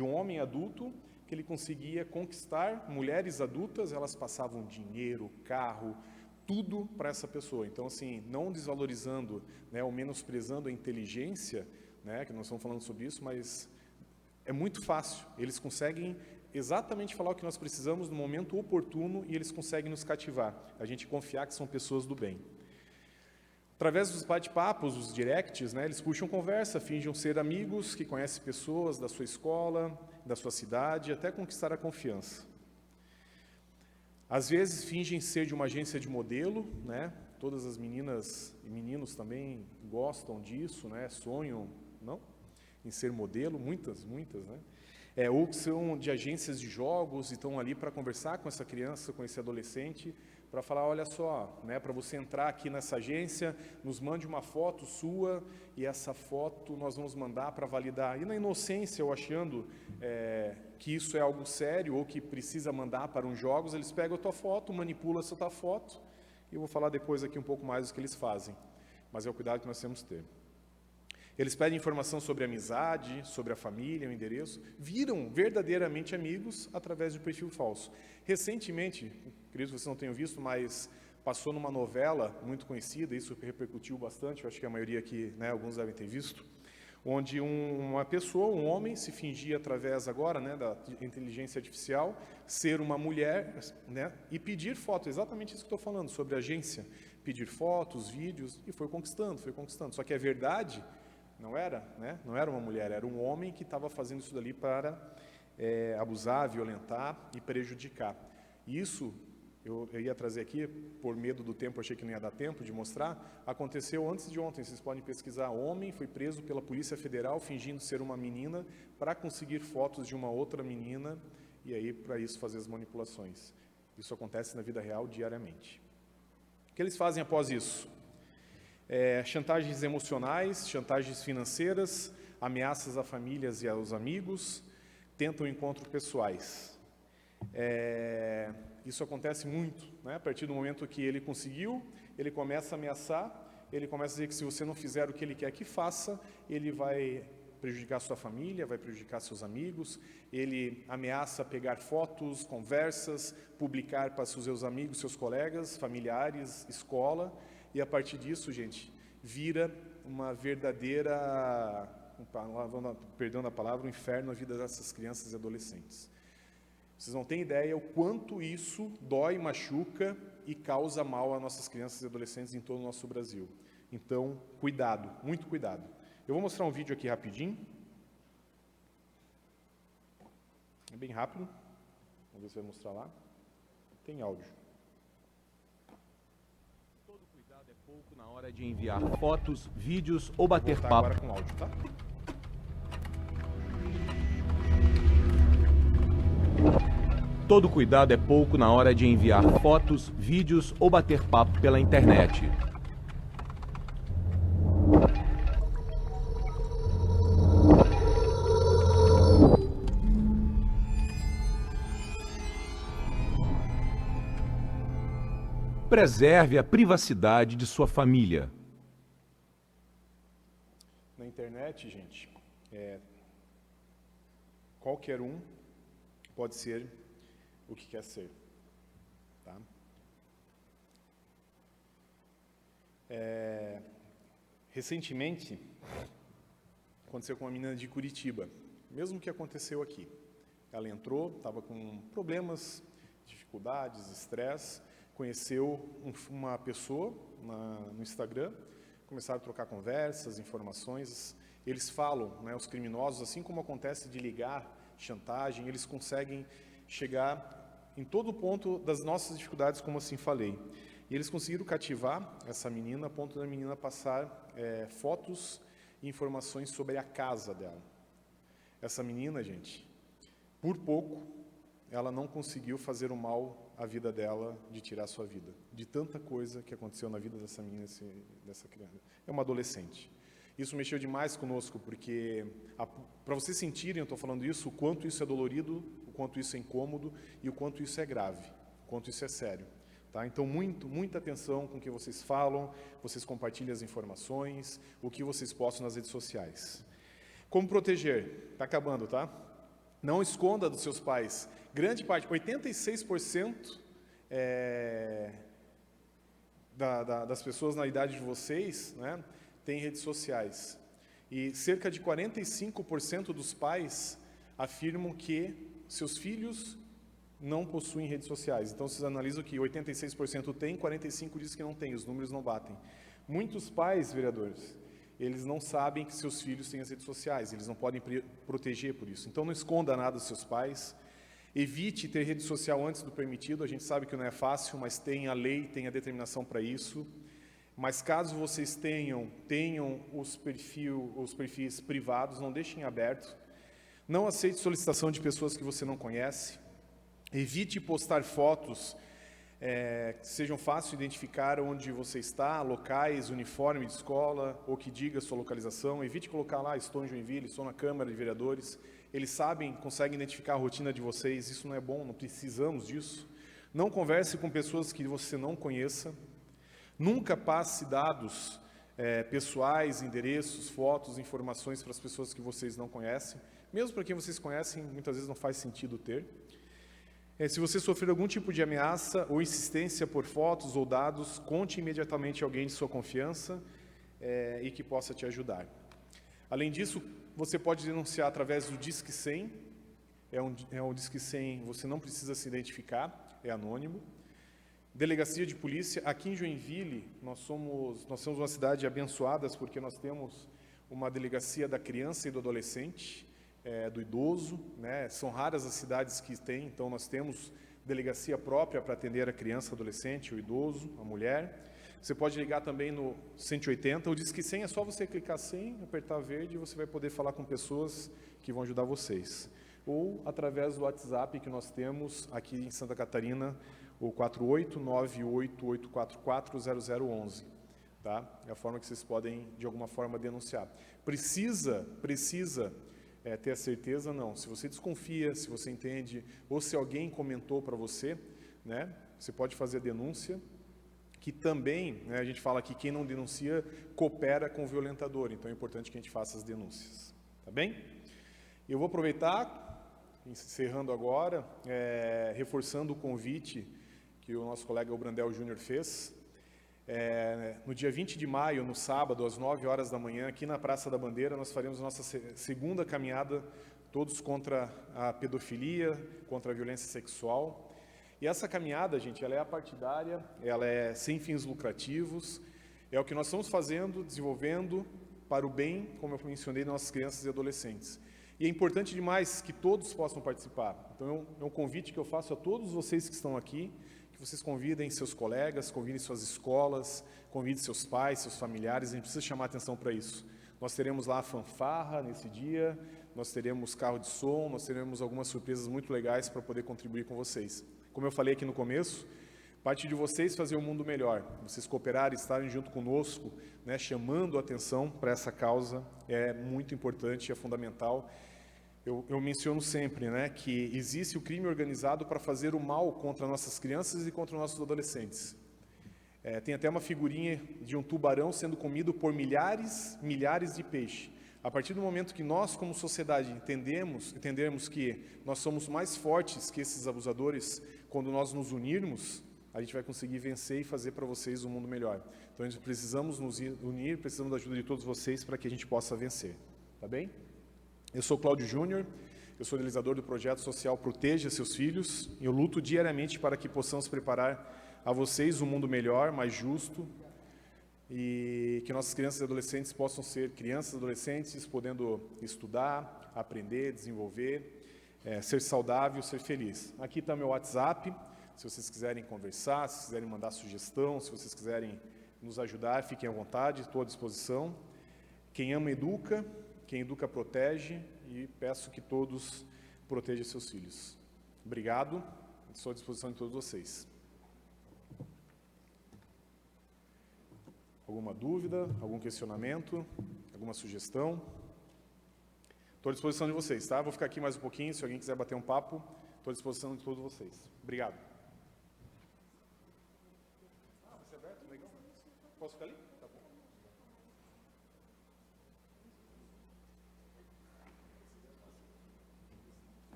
homem adulto que ele conseguia conquistar mulheres adultas, elas passavam dinheiro, carro, tudo para essa pessoa. Então, assim, não desvalorizando, né, ou menosprezando a inteligência, né, que nós estamos falando sobre isso, mas é muito fácil. Eles conseguem exatamente falar o que nós precisamos no momento oportuno e eles conseguem nos cativar. A gente confiar que são pessoas do bem. Através dos bate-papos, os directs, né, eles puxam conversa, fingem ser amigos que conhecem pessoas da sua escola, da sua cidade, até conquistar a confiança. Às vezes fingem ser de uma agência de modelo, né? Todas as meninas e meninos também gostam disso, né? Sonham, não? Em ser modelo, muitas, né? Ou que são de agências de jogos e estão ali para conversar com essa criança, com esse adolescente, para falar, olha só, né, para você entrar aqui nessa agência, nos mande uma foto sua e essa foto nós vamos mandar para validar. E na inocência, ou achando que isso é algo sério ou que precisa mandar para uns jogos, eles pegam a tua foto, manipulam essa tua foto, e eu vou falar depois aqui um pouco mais do que eles fazem, mas é o cuidado que nós temos que ter. Eles pedem informação sobre a amizade, sobre a família, o endereço, viram verdadeiramente amigos através de um perfil falso. Recentemente, acredito que vocês não tenham visto, mas passou numa novela muito conhecida, isso repercutiu bastante, eu acho que a maioria aqui, né, alguns devem ter visto, onde uma pessoa, um homem, se fingia através agora, né, da inteligência artificial, ser uma mulher, né, e pedir fotos, exatamente isso que estou falando, sobre a agência, pedir fotos, vídeos, e foi conquistando, só que a verdade não era, né, não era uma mulher, era um homem que estava fazendo isso dali para abusar, violentar e prejudicar. Isso, eu ia trazer aqui, por medo do tempo, achei que não ia dar tempo de mostrar, aconteceu antes de ontem, vocês podem pesquisar, homem foi preso pela Polícia Federal fingindo ser uma menina para conseguir fotos de uma outra menina e aí para isso fazer as manipulações. Isso acontece na vida real diariamente. O que eles fazem após isso? Chantagens emocionais, chantagens financeiras, ameaças a famílias e aos amigos, tentam encontros pessoais. Isso acontece muito, né? A partir do momento que ele conseguiu, ele começa a ameaçar, ele começa a dizer que se você não fizer o que ele quer que faça, ele vai prejudicar sua família, vai prejudicar seus amigos, ele ameaça pegar fotos, conversas, publicar para seus amigos, seus colegas, familiares, escola, e a partir disso, gente, vira uma verdadeira, perdão a palavra, um inferno na vida dessas crianças e adolescentes. Vocês não têm ideia o quanto isso dói, machuca e causa mal a nossas crianças e adolescentes em todo o nosso Brasil. Então, cuidado, muito cuidado. Eu vou mostrar um vídeo aqui rapidinho. É bem rápido. Vamos ver se vai mostrar lá. Tem áudio. Todo cuidado é pouco na hora de enviar fotos, vídeos ou bater papo. Agora com áudio, tá? Todo cuidado é pouco na hora de enviar fotos, vídeos ou bater papo pela internet. Preserve a privacidade de sua família. Na internet, gente, qualquer um pode ser o que quer ser, tá? Recentemente, aconteceu com uma menina de Curitiba, mesmo que aconteceu aqui. Ela entrou, estava com problemas, dificuldades, estresse, conheceu uma pessoa no Instagram, começaram a trocar conversas, informações. Eles falam, né, os criminosos, assim como acontece de ligar, chantagem, eles conseguem chegar em todo ponto das nossas dificuldades, como assim falei. E eles conseguiram cativar essa menina a ponto da menina passar fotos e informações sobre a casa dela. Essa menina, gente, por pouco, ela não conseguiu fazer o mal à vida dela, de tirar a sua vida. De tanta coisa que aconteceu na vida dessa menina, dessa criança. É uma adolescente. Isso mexeu demais conosco, porque, para vocês sentirem, eu estou falando isso, o quanto isso é dolorido, o quanto isso é incômodo e o quanto isso é grave, o quanto isso é sério. Tá? Então, muita atenção com o que vocês falam, vocês compartilham as informações, o que vocês postam nas redes sociais. Como proteger? Está acabando, tá? Não esconda dos seus pais. Grande parte, 86% das pessoas na idade de vocês, né, tem redes sociais. E cerca de 45% dos pais afirmam que seus filhos não possuem redes sociais. Então, vocês analisam que 86% tem, 45% diz que não tem, os números não batem. Muitos pais, vereadores, eles não sabem que seus filhos têm as redes sociais, eles não podem proteger por isso. Então, não esconda nada dos seus pais. Evite ter rede social antes do permitido. A gente sabe que não é fácil, mas tem a lei, tem a determinação para isso. Mas caso vocês tenham os perfis privados, não deixem aberto. Não aceite solicitação de pessoas que você não conhece. Evite postar fotos que sejam fáceis de identificar onde você está, locais, uniforme de escola, ou que diga sua localização. Evite colocar lá, estou em Joinville, estou na Câmara de Vereadores. Eles sabem, conseguem identificar a rotina de vocês, isso não é bom, não precisamos disso. Não converse com pessoas que você não conheça. Nunca passe dados pessoais, endereços, fotos, informações para as pessoas que vocês não conhecem. Mesmo para quem vocês conhecem, muitas vezes não faz sentido ter. Se você sofrer algum tipo de ameaça ou insistência por fotos ou dados, conte imediatamente a alguém de sua confiança e que possa te ajudar. Além disso, você pode denunciar através do Disque 100. É um Disque 100, você não precisa se identificar, é anônimo. Delegacia de polícia. Aqui em Joinville, nós somos uma cidade abençoada, porque nós temos uma delegacia da criança e do adolescente, do idoso, né? São raras as cidades que têm, então nós temos delegacia própria para atender a criança, adolescente, o idoso, a mulher. Você pode ligar também no 180, o Disque 100 é só você clicar 100, apertar verde, e você vai poder falar com pessoas que vão ajudar vocês. Ou através do WhatsApp que nós temos aqui em Santa Catarina, o 48988440011. Tá? É a forma que vocês podem, de alguma forma, denunciar. Precisa ter a certeza? Não. Se você desconfia, se você entende, ou se alguém comentou para você, né, você pode fazer a denúncia, que também, né, a gente fala que quem não denuncia coopera com o violentador, então é importante que a gente faça as denúncias. Tá bem? Eu vou aproveitar, encerrando agora, reforçando o convite que o nosso colega Brandel Júnior fez. No dia 20 de maio, no sábado, às 9 horas da manhã, aqui na Praça da Bandeira, nós faremos a nossa segunda caminhada, todos contra a pedofilia, contra a violência sexual. E essa caminhada, gente, ela é apartidária, ela é sem fins lucrativos, é o que nós estamos fazendo, desenvolvendo para o bem, como eu mencionei, das nossas crianças e adolescentes. E é importante demais que todos possam participar. Então, é um convite que eu faço a todos vocês que estão aqui, que vocês convidem seus colegas, convidem suas escolas, convidem seus pais, seus familiares, a gente precisa chamar atenção para isso. Nós teremos lá a fanfarra nesse dia, nós teremos carro de som, nós teremos algumas surpresas muito legais para poder contribuir com vocês. Como eu falei aqui no começo, parte de vocês fazer um mundo melhor, vocês cooperarem, estarem junto conosco, né, chamando a atenção para essa causa, é muito importante, é fundamental. Eu menciono sempre, né, que existe o crime organizado para fazer o mal contra nossas crianças e contra nossos adolescentes. Tem até uma figurinha de um tubarão sendo comido por milhares de peixes. A partir do momento que nós, como sociedade, entendermos que nós somos mais fortes que esses abusadores, quando nós nos unirmos, a gente vai conseguir vencer e fazer para vocês um mundo melhor. Então, nós precisamos nos unir, precisamos da ajuda de todos vocês para que a gente possa vencer. Tá bem? Eu sou Cláudio Júnior, eu sou idealizador do projeto social Proteja Seus Filhos, e eu luto diariamente para que possamos preparar a vocês um mundo melhor, mais justo, e que nossas crianças e adolescentes possam ser crianças e adolescentes podendo estudar, aprender, desenvolver, ser saudável, ser feliz. Aqui está meu WhatsApp, se vocês quiserem conversar, se vocês quiserem mandar sugestão, se vocês quiserem nos ajudar, fiquem à vontade, estou à disposição. Quem ama, educa. Quem educa, protege, e peço que todos protejam seus filhos. Obrigado, estou à disposição de todos vocês. Alguma dúvida, algum questionamento, alguma sugestão? Estou à disposição de vocês, tá? Vou ficar aqui mais um pouquinho, se alguém quiser bater um papo, estou à disposição de todos vocês. Obrigado. Vai ser aberto? Legal. Posso ficar ali? Tá bom.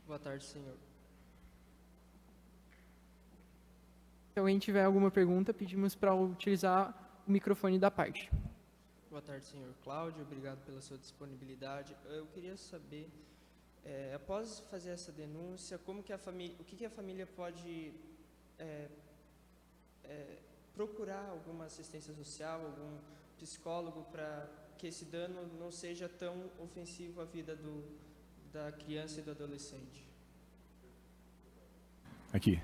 Boa tarde, senhor. Se alguém tiver alguma pergunta, pedimos para utilizar o microfone da parte. Boa tarde, senhor Cláudio. Obrigado pela sua disponibilidade. Eu queria saber, após fazer essa denúncia, o que a família pode procurar alguma assistência social, algum psicólogo para que esse dano não seja tão ofensivo à vida da criança e do adolescente? Aqui.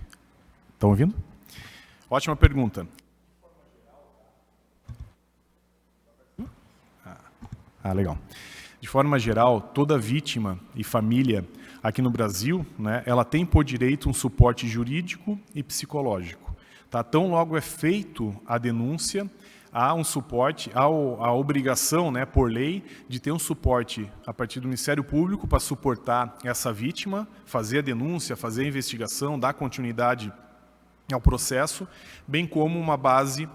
Estão ouvindo? Ótima pergunta. Legal. De forma geral, toda vítima e família aqui no Brasil, né, ela tem por direito um suporte jurídico e psicológico. Tá? Tão logo é feito a denúncia, há um suporte, há a obrigação, né, por lei, de ter um suporte a partir do Ministério Público para suportar essa vítima, fazer a denúncia, fazer a investigação, dar continuidade ao processo, bem como uma base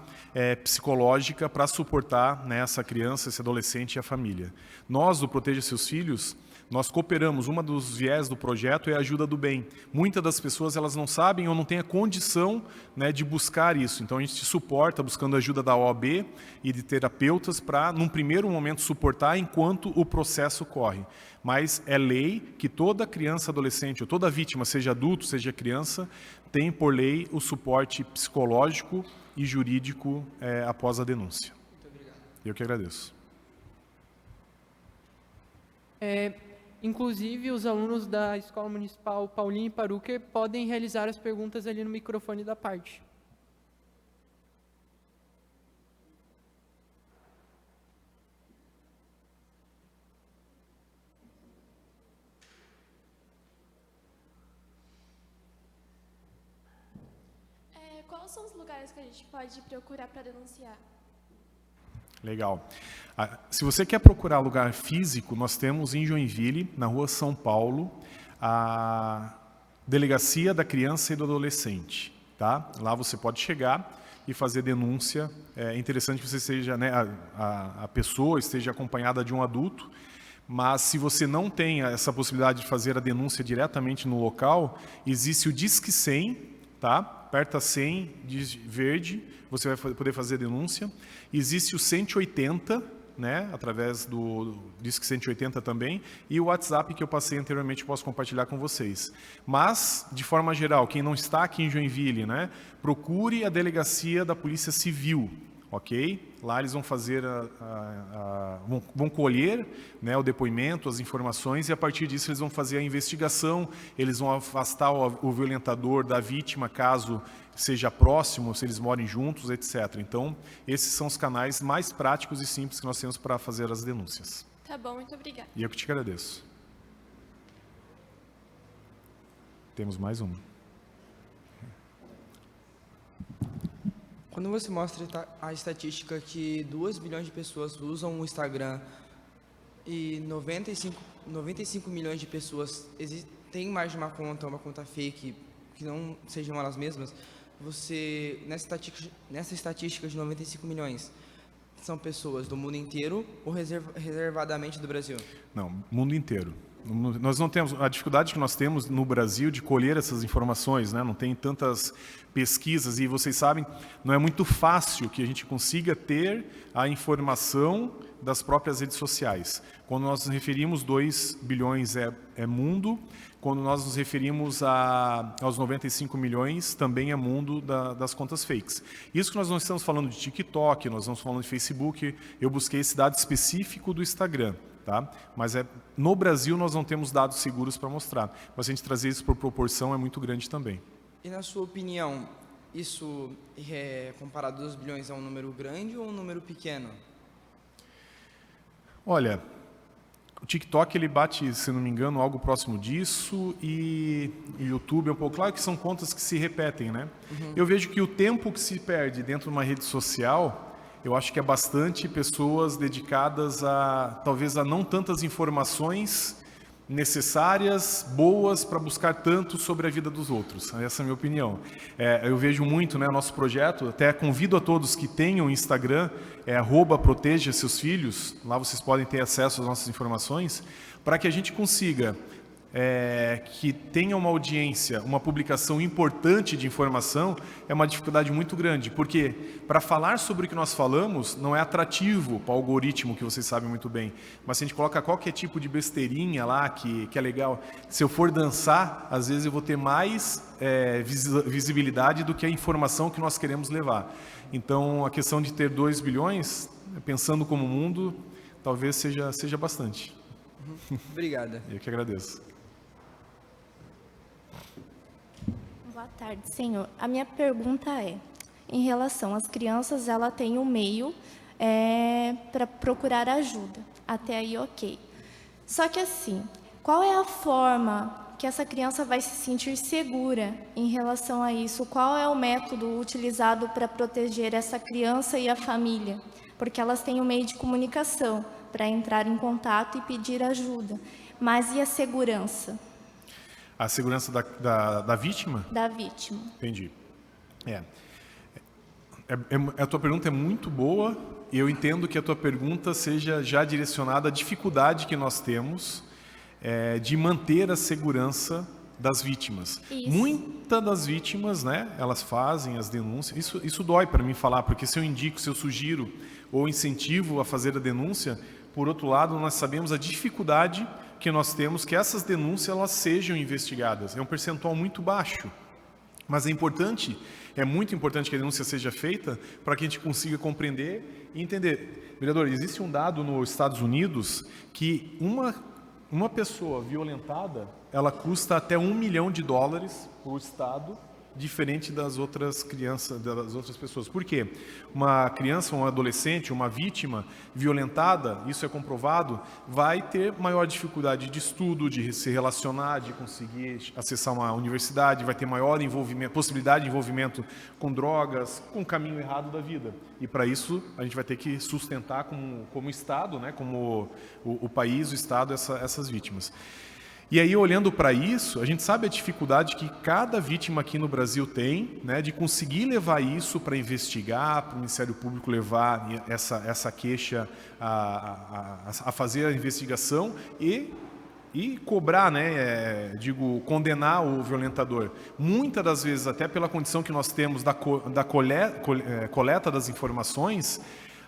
psicológica para suportar, né, essa criança, esse adolescente e a família. Nós, do Proteja Seus Filhos, nós cooperamos, uma dos viés do projeto é a ajuda do bem. Muitas das pessoas elas não sabem ou não têm a condição, né, de buscar isso. Então a gente se suporta buscando a ajuda da OAB e de terapeutas para, num primeiro momento, suportar enquanto o processo corre. Mas é lei que toda criança, adolescente, ou toda vítima, seja adulto, seja criança, tem por lei o suporte psicológico e jurídico após a denúncia. Muito obrigado. Eu que agradeço. Inclusive, os alunos da Escola Municipal Paulinho Paruker podem realizar as perguntas ali no microfone da parte. Quais são os lugares que a gente pode procurar para denunciar? Legal. Se você quer procurar lugar físico, nós temos em Joinville, na rua São Paulo, a Delegacia da Criança e do Adolescente. Tá? Lá você pode chegar e fazer denúncia. É interessante que você seja, né, a pessoa esteja acompanhada de um adulto, mas se você não tem essa possibilidade de fazer a denúncia diretamente no local, existe o Disque 100, tá? Aperta 100, diz verde, você vai poder fazer a denúncia. Existe o 180, né, através do Disque 180 também, e o WhatsApp que eu passei anteriormente eu posso compartilhar com vocês. Mas, de forma geral, quem não está aqui em Joinville, né, procure a delegacia da Polícia Civil, ok? Lá eles vão fazer vão colher, né, o depoimento, as informações, e a partir disso eles vão fazer a investigação, eles vão afastar o violentador da vítima, caso seja próximo, se eles morem juntos, etc. Então, esses são os canais mais práticos e simples que nós temos para fazer as denúncias. Tá bom, muito obrigada. E eu que te agradeço. Temos mais uma. Quando você mostra a estatística que 2 bilhões de pessoas usam o Instagram e 95 milhões de pessoas têm mais de uma conta fake, que não sejam elas mesmas, você, nessa estatística de 95 milhões, são pessoas do mundo inteiro ou reservadamente do Brasil? Não, mundo inteiro. Nós não temos a dificuldade que nós temos no Brasil de colher essas informações, né? Não tem tantas pesquisas e vocês sabem, não é muito fácil que a gente consiga ter a informação das próprias redes sociais. Quando nós nos referimos 2 bilhões é mundo, quando nós nos referimos aos 95 milhões também é mundo das contas fakes. Isso que nós não estamos falando de TikTok, nós estamos falando de Facebook, eu busquei esse dado específico do Instagram. Tá? Mas no Brasil nós não temos dados seguros para mostrar. Mas se a gente trazer isso por proporção é muito grande também. E na sua opinião, isso comparado a 2 bilhões é um número grande ou um número pequeno? Olha, o TikTok ele bate, se não me engano, algo próximo disso e o YouTube é um pouco... Claro que são contas que se repetem, né? Uhum. Eu vejo que o tempo que se perde dentro de uma rede social... Eu acho que é bastante pessoas dedicadas talvez a não tantas informações necessárias, boas, para buscar tanto sobre a vida dos outros. Essa é a minha opinião. Eu vejo muito, né, nosso projeto, até convido a todos que tenham Instagram, @proteja seus filhos, lá vocês podem ter acesso às nossas informações, para que a gente consiga que tenha uma audiência, uma publicação importante de informação, é uma dificuldade muito grande, porque para falar sobre o que nós falamos não é atrativo para o algoritmo, que vocês sabem muito bem, mas se a gente coloca qualquer tipo de besteirinha lá, que é legal, se eu for dançar, às vezes eu vou ter mais visibilidade do que a informação que nós queremos levar. Então, a questão de ter 2 bilhões, pensando como mundo, talvez seja bastante. Obrigada. Eu que agradeço. Boa tarde, senhor. A minha pergunta é, em relação às crianças, ela tem um meio para procurar ajuda. Até aí, ok. Só que assim, qual é a forma que essa criança vai se sentir segura em relação a isso? Qual é o método utilizado para proteger essa criança e a família? Porque elas têm um meio de comunicação para entrar em contato e pedir ajuda. Mas e a segurança? A segurança da vítima? Da vítima. Entendi. A tua pergunta é muito boa e eu entendo que a tua pergunta seja já direcionada à dificuldade que nós temos de manter a segurança das vítimas. Isso. Muitas das vítimas, né, elas fazem as denúncias. Isso dói para mim falar, porque se eu indico, se eu sugiro ou incentivo a fazer a denúncia, por outro lado, nós sabemos a dificuldade que nós temos que essas denúncias elas sejam investigadas. É um percentual muito baixo, mas é muito importante que a denúncia seja feita para que a gente consiga compreender e entender. Vereador, existe um dado nos Estados Unidos que uma pessoa violentada, ela custa até $1 milhão para o Estado, diferente das outras crianças, das outras pessoas. Por quê? Uma criança, um adolescente, uma vítima violentada, isso é comprovado, vai ter maior dificuldade de estudo, de se relacionar, de conseguir acessar uma universidade, vai ter maior possibilidade de envolvimento com drogas, com o caminho errado da vida. E para isso a gente vai ter que sustentar como Estado, né, como o país, o Estado, essas vítimas. E aí, olhando para isso, a gente sabe a dificuldade que cada vítima aqui no Brasil tem, né, de conseguir levar isso para investigar, para o Ministério Público levar essa queixa a fazer a investigação e cobrar, né, condenar o violentador. Muitas das vezes, até pela condição que nós temos da coleta das informações,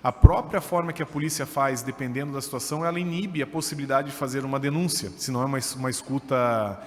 a própria forma que a polícia faz, dependendo da situação, ela inibe a possibilidade de fazer uma denúncia, se não é uma escuta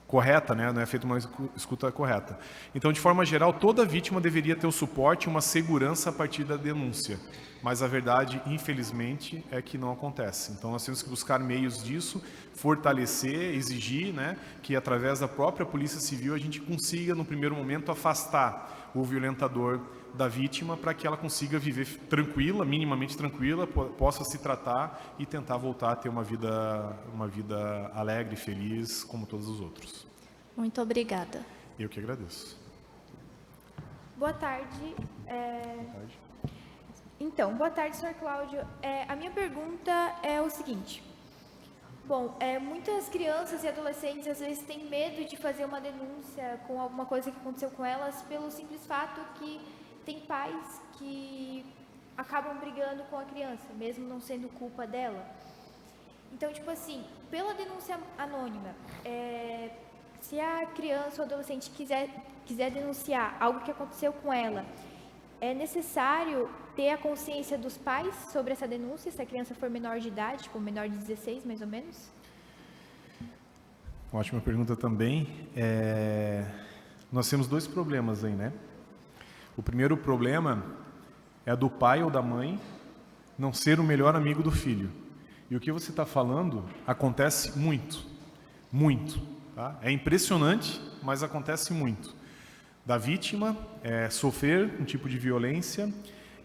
correta, né? Não é feita uma escuta correta. Então, de forma geral, toda vítima deveria ter o suporte e uma segurança a partir da denúncia. Mas a verdade, infelizmente, é que não acontece. Então, nós temos que buscar meios disso, fortalecer, exigir, né, que através da própria Polícia Civil a gente consiga, no primeiro momento, afastar o violentador da vítima para que ela consiga viver tranquila, minimamente tranquila, possa se tratar e tentar voltar a ter uma vida alegre, feliz, como todos os outros. Muito obrigada. Eu que agradeço. Boa tarde. Boa tarde. Então, boa tarde, Sr. Cláudio. A minha pergunta é o seguinte. Bom, muitas crianças e adolescentes às vezes têm medo de fazer uma denúncia com alguma coisa que aconteceu com elas pelo simples fato que tem pais que acabam brigando com a criança, mesmo não sendo culpa dela. Então, tipo assim, pela denúncia anônima, se a criança ou adolescente quiser denunciar algo que aconteceu com ela, é necessário ter a consciência dos pais sobre essa denúncia, se a criança for menor de idade, tipo menor de 16, mais ou menos? Ótima pergunta também. Nós temos 2 problemas aí, né? O primeiro problema é do pai ou da mãe não ser o melhor amigo do filho. E o que você está falando acontece muito, muito. Tá? É impressionante, mas acontece muito. Da vítima sofrer um tipo de violência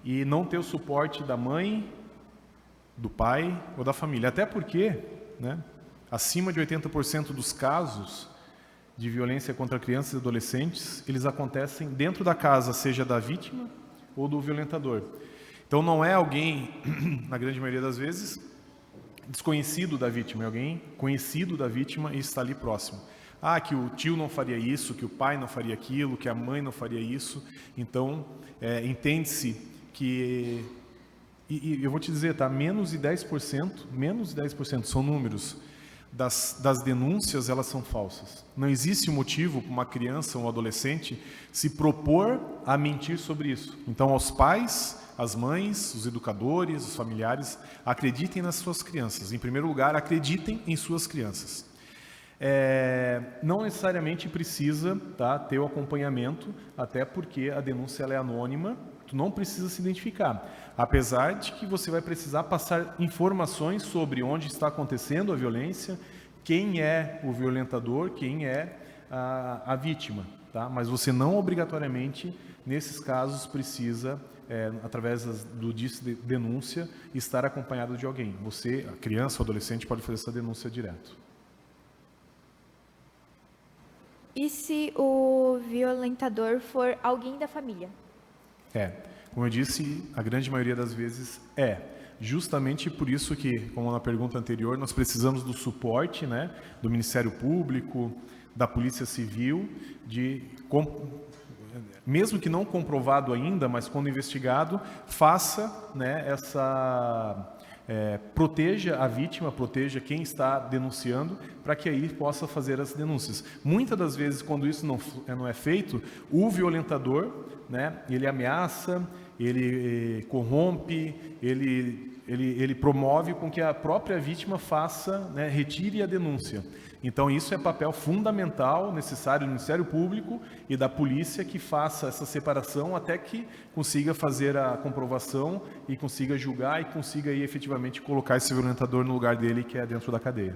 e não ter o suporte da mãe, do pai ou da família. Até porque, né, acima de 80% dos casos de violência contra crianças e adolescentes, eles acontecem dentro da casa, seja da vítima ou do violentador. Então não é alguém, na grande maioria das vezes, desconhecido da vítima, é alguém conhecido da vítima e está ali próximo. Que o tio não faria isso, que o pai não faria aquilo, que a mãe não faria isso. Então, entende-se que, e eu vou te dizer, tá, menos de 10% são números, das denúncias, elas são falsas. Não existe motivo para uma criança ou um adolescente se propor a mentir sobre isso. Então, aos pais, as mães, os educadores, os familiares, acreditem nas suas crianças. Em primeiro lugar, acreditem em suas crianças. Não necessariamente precisa, tá, ter o acompanhamento, até porque a denúncia ela é anônima, tu não precisa se identificar. Apesar de que você vai precisar passar informações sobre onde está acontecendo a violência, quem é o violentador, quem é a vítima. Tá? Mas você não obrigatoriamente, nesses casos, precisa, através do disco de denúncia, estar acompanhado de alguém. Você, a criança ou adolescente, pode fazer essa denúncia direto. E se o violentador for alguém da família? Como eu disse, a grande maioria das vezes justamente por isso que, como na pergunta anterior, nós precisamos do suporte, né, do Ministério Público, da Polícia Civil, mesmo que não comprovado ainda, mas quando investigado, faça, né, proteja a vítima, proteja quem está denunciando, para que aí possa fazer as denúncias. Muitas das vezes, quando isso não é feito, o violentador, né, ele ameaça, ele corrompe, ele promove com que a própria vítima faça, né, retire a denúncia. Então, isso é papel fundamental, necessário do Ministério Público e da polícia que faça essa separação até que consiga fazer a comprovação e consiga julgar e consiga aí, efetivamente colocar esse violentador no lugar dele, que é dentro da cadeia.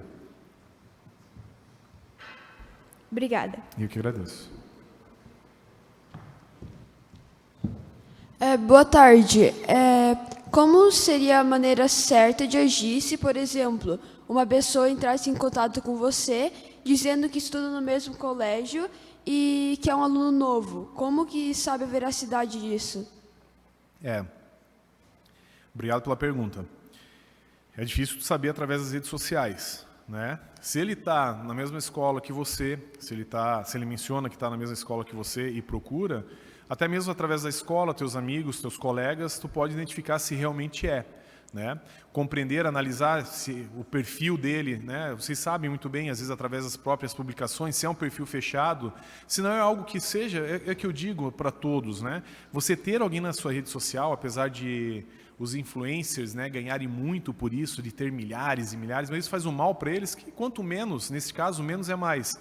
Obrigada. Eu que agradeço. Boa tarde. Como seria a maneira certa de agir se, por exemplo, uma pessoa entrasse em contato com você dizendo que estuda no mesmo colégio e que é um aluno novo? Como que sabe a veracidade disso? Obrigado pela pergunta. É difícil de saber através das redes sociais, né? Se ele está na mesma escola que você, se ele menciona que está na mesma escola que você e procura, até mesmo através da escola, teus amigos, teus colegas, tu pode identificar se realmente é. Né? Compreender, analisar o perfil dele, né? Vocês sabem muito bem, às vezes através das próprias publicações, se é um perfil fechado, se não é algo que seja, é que eu digo para todos, né? Você ter alguém na sua rede social, apesar de os influencers, né, ganharem muito por isso, de ter milhares e milhares, mas isso faz um mal para eles, que quanto menos, nesse caso, menos é mais.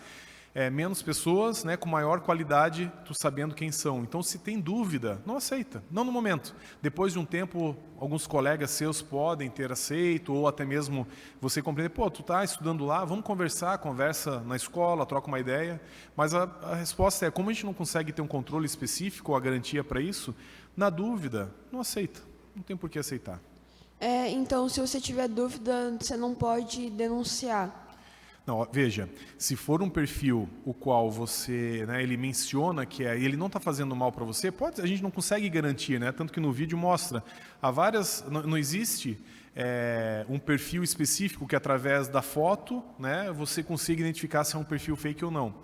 Menos pessoas, né, com maior qualidade, tu sabendo quem são. Então, se tem dúvida, não aceita, não no momento. Depois de um tempo, alguns colegas seus podem ter aceito, ou até mesmo você compreender, tu está estudando lá, vamos conversa na escola, troca uma ideia. Mas a resposta é, como a gente não consegue ter um controle específico ou a garantia para isso, na dúvida, não aceita, não tem por que aceitar. Então, se você tiver dúvida, você não pode denunciar. Não, veja, se for um perfil o qual você, né, ele menciona que ele não está fazendo mal para você, a gente não consegue garantir, né? Tanto que no vídeo mostra, não existe um perfil específico que através da foto, né, você consiga identificar se é um perfil fake ou não.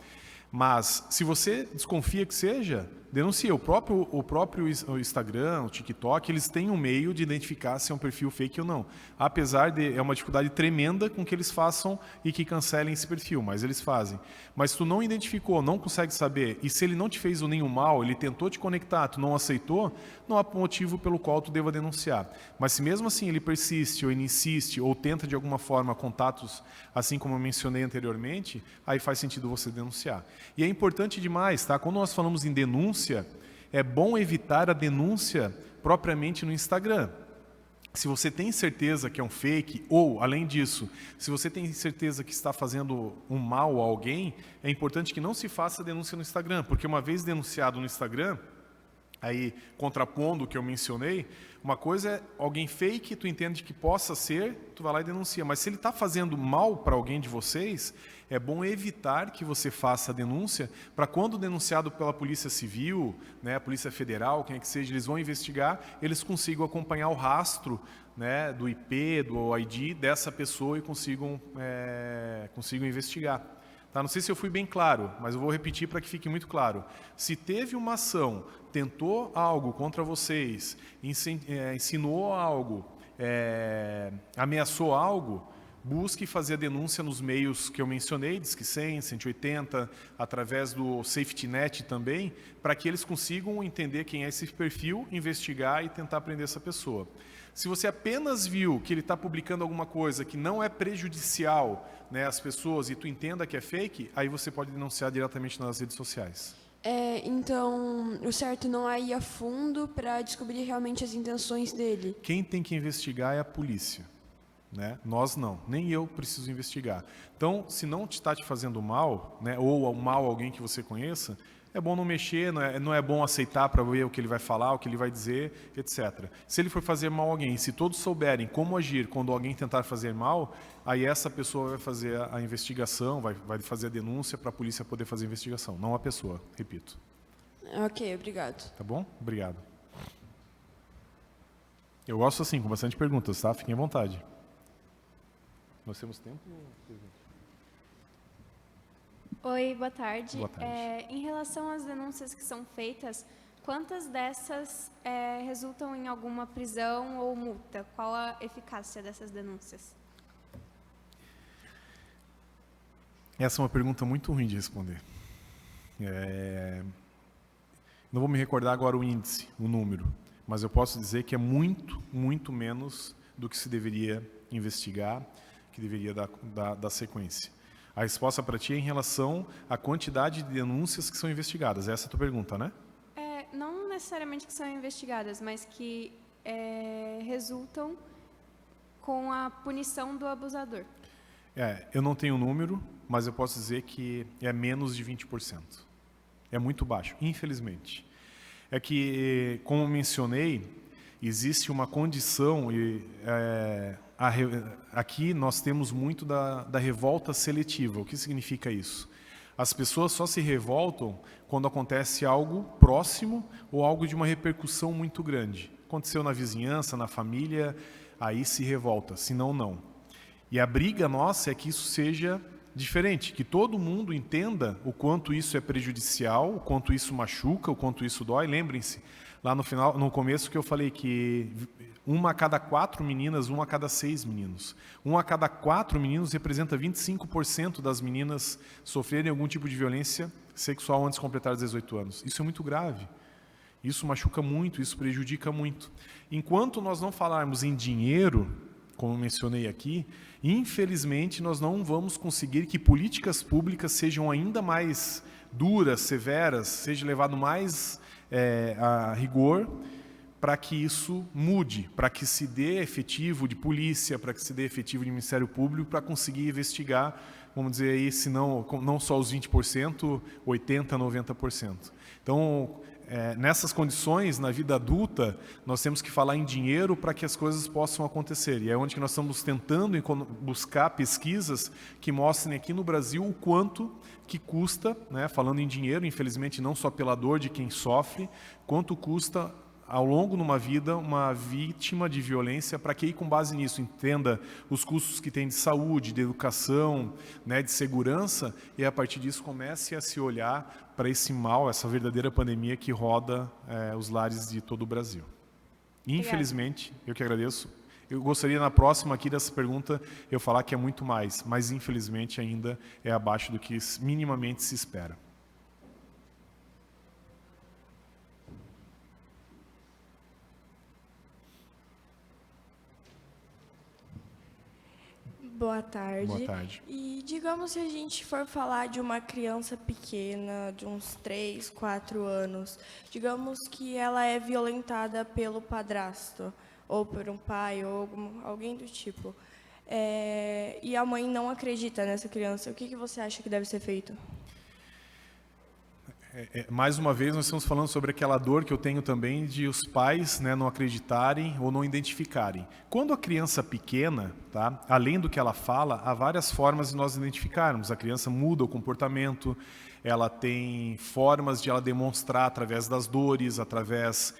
Mas se você desconfia que seja, denuncia. O próprio Instagram, o TikTok, eles têm um meio de identificar se é um perfil fake ou não. Apesar de é uma dificuldade tremenda com que eles façam e que cancelem esse perfil, mas eles fazem. Mas se tu não identificou, não consegue saber, e se ele não te fez nenhum mal, ele tentou te conectar, tu não aceitou, não há motivo pelo qual tu deva denunciar. Mas se mesmo assim ele persiste, ou ele insiste, ou tenta de alguma forma contatos, assim como eu mencionei anteriormente, aí faz sentido você denunciar. E é importante demais, tá? Quando nós falamos em denúncia, é bom evitar a denúncia propriamente no Instagram. Se você tem certeza que é um fake, ou, além disso, se você tem certeza que está fazendo um mal a alguém, é importante que não se faça denúncia no Instagram, porque uma vez denunciado no Instagram, aí contrapondo o que eu mencionei, uma coisa é alguém fake, tu entende que possa ser, tu vai lá e denuncia. Mas se ele está fazendo mal para alguém de vocês, é bom evitar que você faça a denúncia, para quando denunciado pela Polícia Civil, né, a Polícia Federal, quem é que seja, eles vão investigar, eles consigam acompanhar o rastro, né, do IP, do ID dessa pessoa e consigam investigar. Tá? Não sei se eu fui bem claro, mas eu vou repetir para que fique muito claro. Se teve uma ação, tentou algo contra vocês, ensinou algo, ameaçou algo, busque fazer a denúncia nos meios que eu mencionei, Disque 100, 180, através do Safety Net também, para que eles consigam entender quem é esse perfil, investigar e tentar prender essa pessoa. Se você apenas viu que ele está publicando alguma coisa que não é prejudicial, né, às pessoas e tu entenda que é fake, aí você pode denunciar diretamente nas redes sociais. Então, o certo não é ir a fundo para descobrir realmente as intenções dele. Quem tem que investigar é a polícia, né? Nós não, nem eu preciso investigar. Então, se não está te fazendo mal, né, ou mal alguém que você conheça, é bom não mexer, não é bom aceitar para ver o que ele vai falar, o que ele vai dizer, etc. Se ele for fazer mal a alguém, se todos souberem como agir quando alguém tentar fazer mal, aí essa pessoa vai fazer a investigação, vai fazer a denúncia para a polícia poder fazer a investigação, não a pessoa, repito. Ok, obrigado. Tá bom? Obrigado. Eu gosto assim, com bastante perguntas, tá? Fiquem à vontade. Nós temos tempo? Oi, boa tarde. Boa tarde. Em relação às denúncias que são feitas, quantas dessas resultam em alguma prisão ou multa? Qual a eficácia dessas denúncias? Essa é uma pergunta muito ruim de responder. Não vou me recordar agora o índice, o número, mas eu posso dizer que é muito, muito menos do que se deveria investigar, que deveria dar sequência. A resposta para ti é em relação à quantidade de denúncias que são investigadas. Essa é a tua pergunta, né? Não necessariamente que são investigadas, mas que resultam com a punição do abusador. Eu não tenho número, mas eu posso dizer que é menos de 20%. É muito baixo, infelizmente. É que, como mencionei, existe uma condição, aqui nós temos muito da revolta seletiva. O que significa isso? As pessoas só se revoltam quando acontece algo próximo ou algo de uma repercussão muito grande. Aconteceu na vizinhança, na família, aí se revolta, senão não. E a briga nossa é que isso seja diferente, que todo mundo entenda o quanto isso é prejudicial, o quanto isso machuca, o quanto isso dói. Lembrem-se, lá no começo que eu falei que 1 a cada 4 meninas, 1 a cada 6 meninos. 1 a cada 4 meninos representa 25% das meninas sofrerem algum tipo de violência sexual antes de completar 18 anos. Isso é muito grave. Isso machuca muito, isso prejudica muito. Enquanto nós não falarmos em dinheiro, como mencionei aqui, infelizmente nós não vamos conseguir que políticas públicas sejam ainda mais duras, severas, seja levado mais a rigor, para que isso mude, para que se dê efetivo de polícia, para que se dê efetivo de Ministério Público, para conseguir investigar, vamos dizer aí, se não só os 20%, 80%, 90%. Então, nessas condições, na vida adulta, nós temos que falar em dinheiro para que as coisas possam acontecer. E é onde que nós estamos tentando buscar pesquisas que mostrem aqui no Brasil o quanto que custa, né, falando em dinheiro, infelizmente não só pela dor de quem sofre, quanto custa ao longo de uma vida uma vítima de violência, para que aí, com base nisso, entenda os custos que tem de saúde, de educação, né, de segurança, e a partir disso comece a se olhar para esse mal, essa verdadeira pandemia que roda os lares de todo o Brasil. Infelizmente, eu que agradeço. Eu gostaria, na próxima aqui dessa pergunta, eu falar que é muito mais, mas infelizmente ainda é abaixo do que minimamente se espera. Boa tarde. Boa tarde. E digamos, se a gente for falar de uma criança pequena, de uns 3, 4 anos, digamos que ela é violentada pelo padrasto, ou por um pai, ou alguém do tipo, e a mãe não acredita nessa criança, o que você acha que deve ser feito? Mais uma vez, nós estamos falando sobre aquela dor que eu tenho também de os pais, né, não acreditarem ou não identificarem. Quando a criança pequena, tá, além do que ela fala, há várias formas de nós identificarmos. A criança muda o comportamento, ela tem formas de ela demonstrar através das dores, através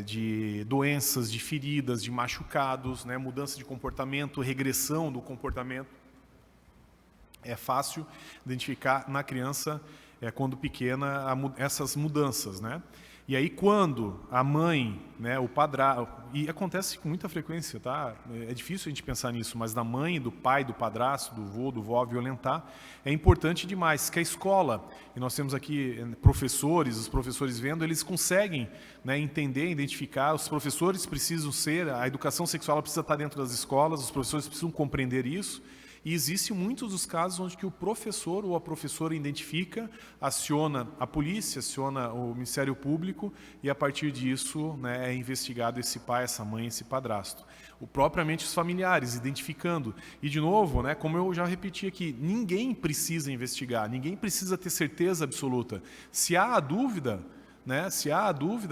de doenças, de feridas, de machucados, né, mudança de comportamento, regressão do comportamento. É fácil identificar na criança quando pequena, essas mudanças, né? E aí quando a mãe, né, o padrasto, e acontece com muita frequência, tá? É difícil a gente pensar nisso, mas da mãe, do pai, do padrasto, do vô, do vó violentar, é importante demais que a escola, e nós temos aqui professores, os professores vendo, eles conseguem, né, entender, identificar, os professores precisam ser, a educação sexual precisa estar dentro das escolas, os professores precisam compreender isso. E existem muitos dos casos onde que o professor ou a professora identifica, aciona a polícia, aciona o Ministério Público e a partir disso, né, é investigado esse pai, essa mãe, esse padrasto. Propriamente os familiares, identificando. E de novo, né, como eu já repeti aqui, ninguém precisa investigar, ninguém precisa ter certeza absoluta. Se há a dúvida, né,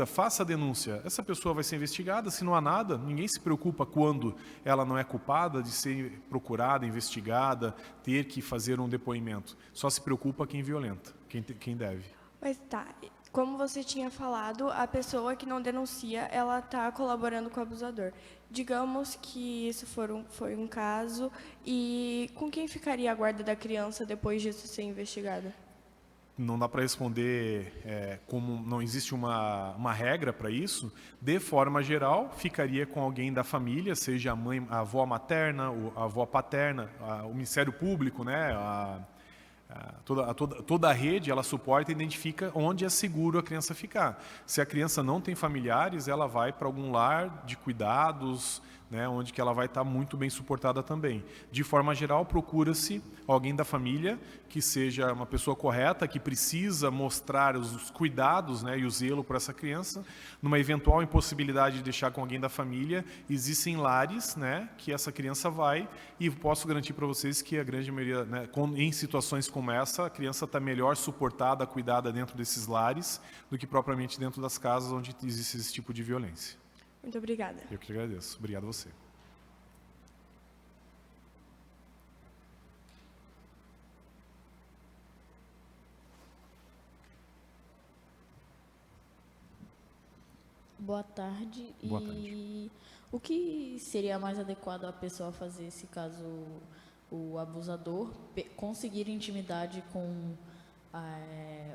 faça a denúncia. Essa pessoa vai ser investigada, se não há nada, ninguém se preocupa quando ela não é culpada de ser procurada, investigada, ter que fazer um depoimento. Só se preocupa quem violenta, quem deve. Mas tá, como você tinha falado, a pessoa que não denuncia, ela está colaborando com o abusador. Digamos que isso foi um caso, e com quem ficaria a guarda da criança depois disso ser investigada? Não dá para responder como não existe uma regra para isso. De forma geral, ficaria com alguém da família, seja a mãe, a avó materna, a avó paterna, o Ministério Público, né, toda a rede, ela suporta e identifica onde é seguro a criança ficar. Se a criança não tem familiares, ela vai para algum lar de cuidados, né, onde que ela vai estar muito bem suportada também. De forma geral, procura-se alguém da família que seja uma pessoa correta, que precisa mostrar os cuidados, né, e o zelo para essa criança. Numa eventual impossibilidade de deixar com alguém da família, existem lares, né, que essa criança vai, e posso garantir para vocês que a grande maioria, né, em situações como essa, a criança está melhor suportada, cuidada dentro desses lares, do que propriamente dentro das casas onde existe esse tipo de violência. Muito obrigada. Eu que agradeço. Obrigado a você. Boa tarde. Boa tarde. O que seria mais adequado a pessoa fazer se caso o abusador conseguir intimidade com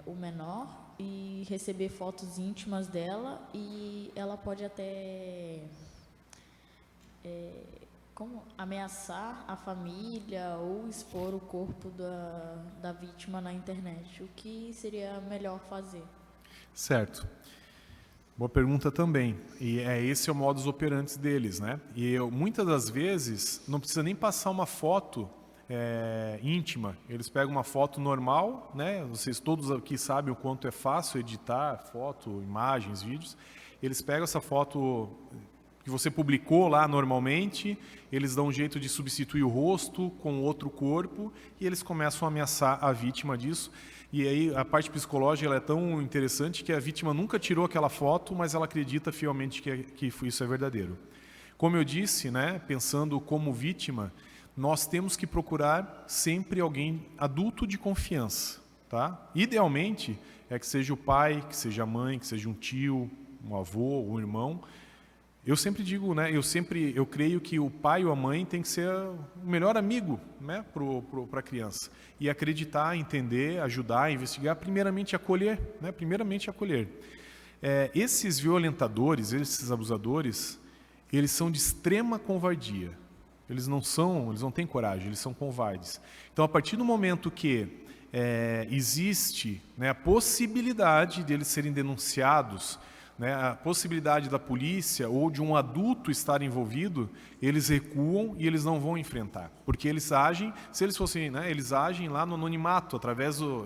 o menor e receber fotos íntimas dela, e ela pode até ameaçar a família ou expor o corpo da vítima na internet? O que seria melhor fazer? Certo. Boa pergunta também. E esse é o modus operandi deles, né? E muitas das vezes não precisa nem passar uma foto íntima. Eles pegam uma foto normal, né? Vocês todos aqui sabem o quanto é fácil editar foto, imagens, vídeos. Eles pegam essa foto que você publicou lá normalmente, eles dão um jeito de substituir o rosto com outro corpo e eles começam a ameaçar a vítima disso. E aí a parte psicológica ela é tão interessante que a vítima nunca tirou aquela foto, mas ela acredita fielmente que isso é verdadeiro. Como eu disse, né, pensando como vítima, nós temos que procurar sempre alguém adulto de confiança, tá? Idealmente é que seja o pai, que seja a mãe, que seja um tio, um avô, um irmão. Eu sempre digo, né, eu creio que o pai ou a mãe tem que ser o melhor amigo, né, para a criança. E acreditar, entender, ajudar, investigar, primeiramente acolher, né, esses violentadores, esses abusadores, eles são de extrema covardia. Eles não têm coragem, eles são covardes. Então, a partir do momento que existe, né, a possibilidade de eles serem denunciados, né, a possibilidade da polícia ou de um adulto estar envolvido, eles recuam e eles não vão enfrentar. Porque eles agem, se eles fossem, né, eles agem lá no anonimato,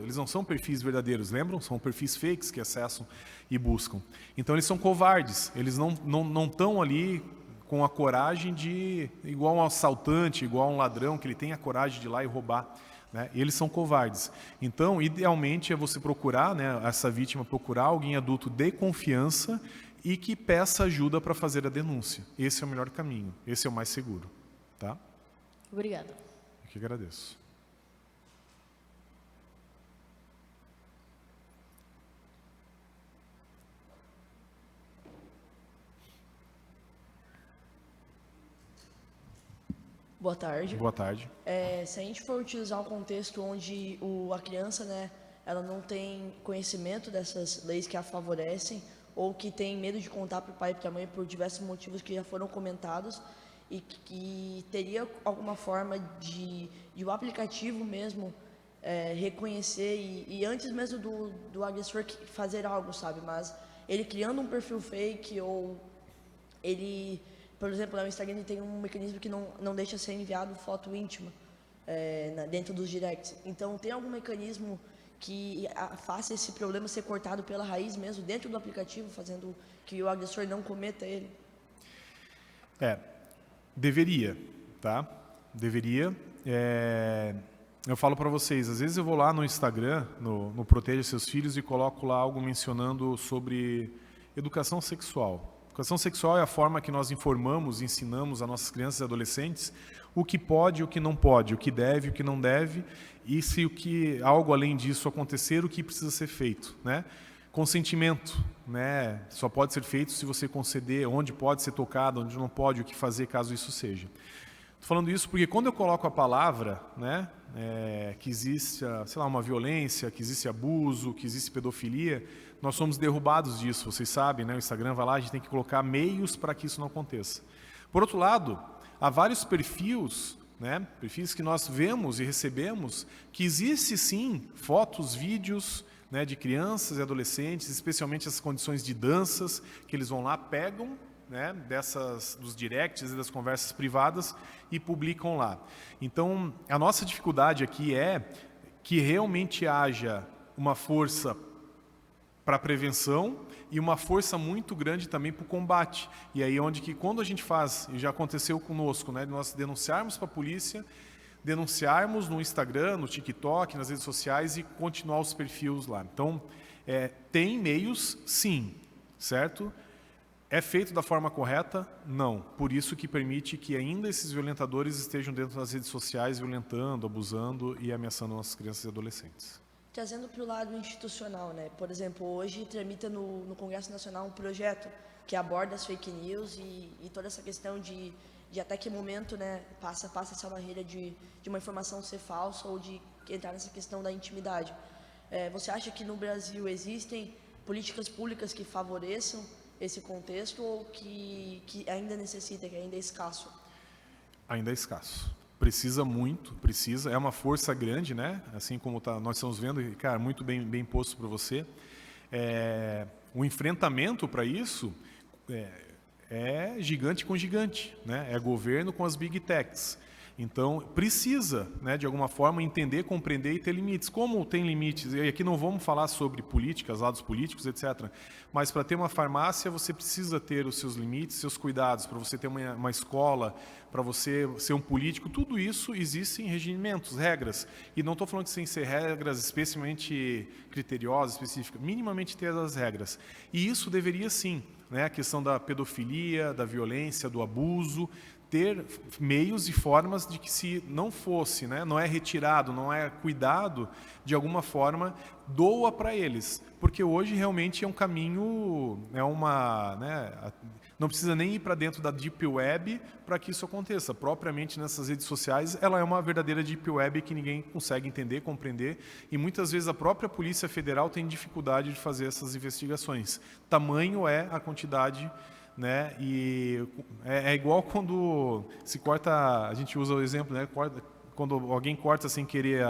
eles não são perfis verdadeiros, lembram? São perfis fakes que acessam e buscam. Então eles são covardes, eles não estão ali com a coragem de, igual um assaltante, igual um ladrão, que ele tem a coragem de ir lá e roubar. Né? Eles são covardes. Então, idealmente, é você procurar, né, essa vítima procurar alguém adulto de confiança e que peça ajuda para fazer a denúncia. Esse é o melhor caminho, esse é o mais seguro. Tá? Obrigada. Eu que agradeço. Boa tarde. Boa tarde. Se a gente for utilizar um contexto onde a criança, né, ela não tem conhecimento dessas leis que a favorecem ou que tem medo de contar para o pai e para a mãe por diversos motivos que já foram comentados e que teria alguma forma de o aplicativo mesmo reconhecer e antes mesmo do agressor fazer algo, sabe? Mas ele criando um perfil fake ou ele, por exemplo, no Instagram ele tem um mecanismo que não deixa ser enviado foto íntima dentro dos directs. Então, tem algum mecanismo que faça esse problema ser cortado pela raiz mesmo, dentro do aplicativo, fazendo que o agressor não cometa ele? Deveria, tá? Deveria. Eu falo para vocês, às vezes eu vou lá no Instagram, no Proteja Seus Filhos, e coloco lá algo mencionando sobre educação sexual. Educação sexual é a forma que nós informamos, ensinamos a nossas crianças e adolescentes o que pode, o que não pode, o que deve, o que não deve, e se algo além disso acontecer, o que precisa ser feito, né? Consentimento, né? Só pode ser feito se você conceder, onde pode ser tocado, onde não pode, o que fazer caso isso seja. Estou falando isso porque quando eu coloco a palavra, né, que existe, sei lá, uma violência, que existe abuso, que existe pedofilia, nós somos derrubados disso, vocês sabem, né? O Instagram vai lá, a gente tem que colocar meios para que isso não aconteça. Por outro lado, há vários perfis, né, perfis que nós vemos e recebemos, que existe sim fotos, vídeos, né, de crianças e adolescentes, especialmente as condições de danças, que eles vão lá, pegam, né, dos directs e das conversas privadas e publicam lá. Então, a nossa dificuldade aqui é que realmente haja uma força para a prevenção e uma força muito grande também para o combate. E aí onde que quando a gente faz, e já aconteceu conosco, né, de nós denunciarmos para a polícia, denunciarmos no Instagram, no TikTok, nas redes sociais e continuar os perfis lá. Então, tem meios, sim, certo? É feito da forma correta? Não. Por isso que permite que ainda esses violentadores estejam dentro das redes sociais violentando, abusando e ameaçando nossas crianças e adolescentes. Trazendo para o lado institucional, né? Por exemplo, hoje tramita no Congresso Nacional um projeto que aborda as fake news e toda essa questão de até que momento, né, passa essa barreira de uma informação ser falsa ou de entrar nessa questão da intimidade. Você acha que no Brasil existem políticas públicas que favoreçam esse contexto ou que ainda necessita, que ainda é escasso? Ainda é escasso. Precisa muito, precisa. É uma força grande, né? Assim como nós estamos vendo, e, cara, muito bem posto para você. O enfrentamento para isso é gigante com gigante, né? É governo com as big techs. Então, precisa, né, de alguma forma, entender, compreender e ter limites. Como tem limites, e aqui não vamos falar sobre políticas, lados políticos, etc. Mas para ter uma farmácia, você precisa ter os seus limites, seus cuidados. Para você ter uma escola, para você ser um político, tudo isso existe em regimentos, regras. E não estou falando que sem ser regras especialmente criteriosas, específicas, minimamente ter as regras. E isso deveria sim, né, a questão da pedofilia, da violência, do abuso, ter meios e formas de que se não fosse, né, não é retirado, não é cuidado, de alguma forma, doa para eles. Porque hoje realmente é um caminho, não precisa nem ir para dentro da Deep Web para que isso aconteça. Propriamente nessas redes sociais, ela é uma verdadeira Deep Web que ninguém consegue entender, compreender, e muitas vezes a própria Polícia Federal tem dificuldade de fazer essas investigações. Tamanho é a quantidade, né? E é igual quando se corta, a gente usa o exemplo, né? Quando alguém corta sem querer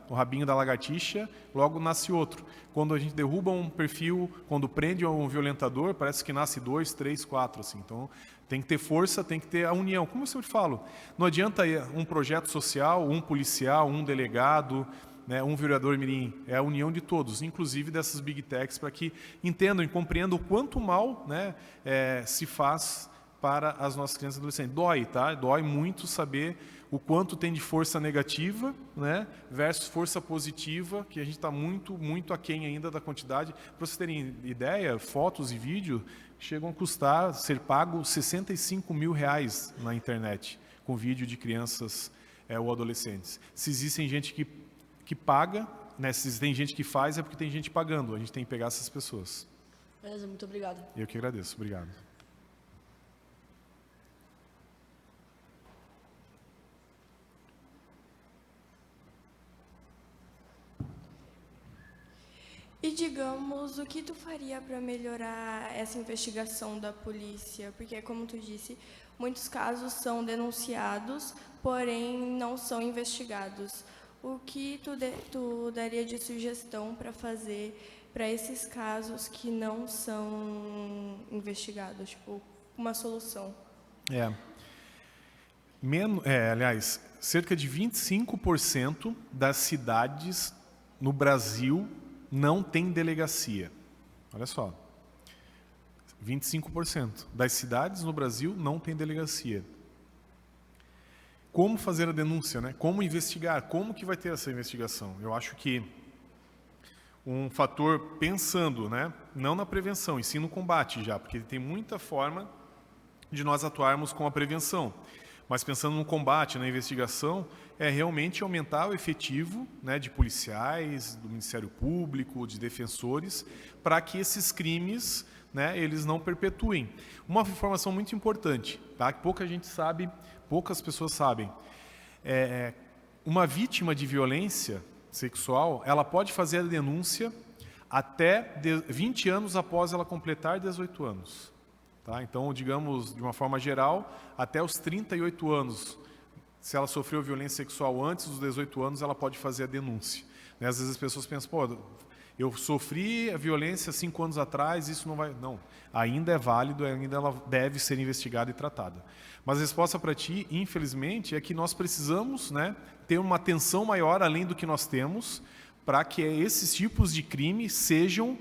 o rabinho da lagartixa, logo nasce outro. Quando a gente derruba um perfil, quando prende um violentador, parece que nasce 2, 3, 4, assim. Então, tem que ter força, tem que ter a união. Como eu sempre falo, não adianta um projeto social, um policial, um delegado, né, um vereador mirim, é a união de todos, inclusive dessas big techs, para que entendam e compreendam o quanto mal, né, se faz para as nossas crianças e adolescentes. Dói, tá? Dói muito saber o quanto tem de força negativa, né, versus força positiva, que a gente está muito, muito aquém ainda da quantidade. Para vocês terem ideia, fotos e vídeos chegam a custar, ser pago R$65 mil na internet, com vídeo de crianças ou adolescentes. Se existem gente que paga, né, se tem gente que faz, é porque tem gente pagando. A gente tem que pegar essas pessoas. Beleza, muito obrigado. Eu que agradeço. Obrigado. E digamos, o que tu faria para melhorar essa investigação da polícia? Porque, como tu disse, muitos casos são denunciados, porém não são investigados. O que tu daria de sugestão para fazer para esses casos que não são investigados? Tipo, uma solução. Aliás, cerca de 25% das cidades no Brasil não tem delegacia. Olha só. 25% das cidades no Brasil não tem delegacia. Como fazer a denúncia, né? Como investigar? Como que vai ter essa investigação? Eu acho que um fator pensando, né? Não na prevenção, e sim no combate já, porque tem muita forma de nós atuarmos com a prevenção. Mas pensando no combate, na investigação, é realmente aumentar o efetivo, né, de policiais, do Ministério Público, de defensores, para que esses crimes, né, eles não perpetuem. Uma informação muito importante, tá, que poucas pessoas sabem. Uma vítima de violência sexual, ela pode fazer a denúncia até 20 anos após ela completar 18 anos. Tá? Então, digamos, de uma forma geral, até os 38 anos, se ela sofreu violência sexual antes dos 18 anos, ela pode fazer a denúncia. Né? Às vezes as pessoas pensam, pô, eu sofri a violência 5 anos atrás, isso não vai... Não, ainda é válido, ainda ela deve ser investigada e tratada. Mas a resposta para ti, infelizmente, é que nós precisamos, né, ter uma atenção maior além do que nós temos, para que esses tipos de crime sejam...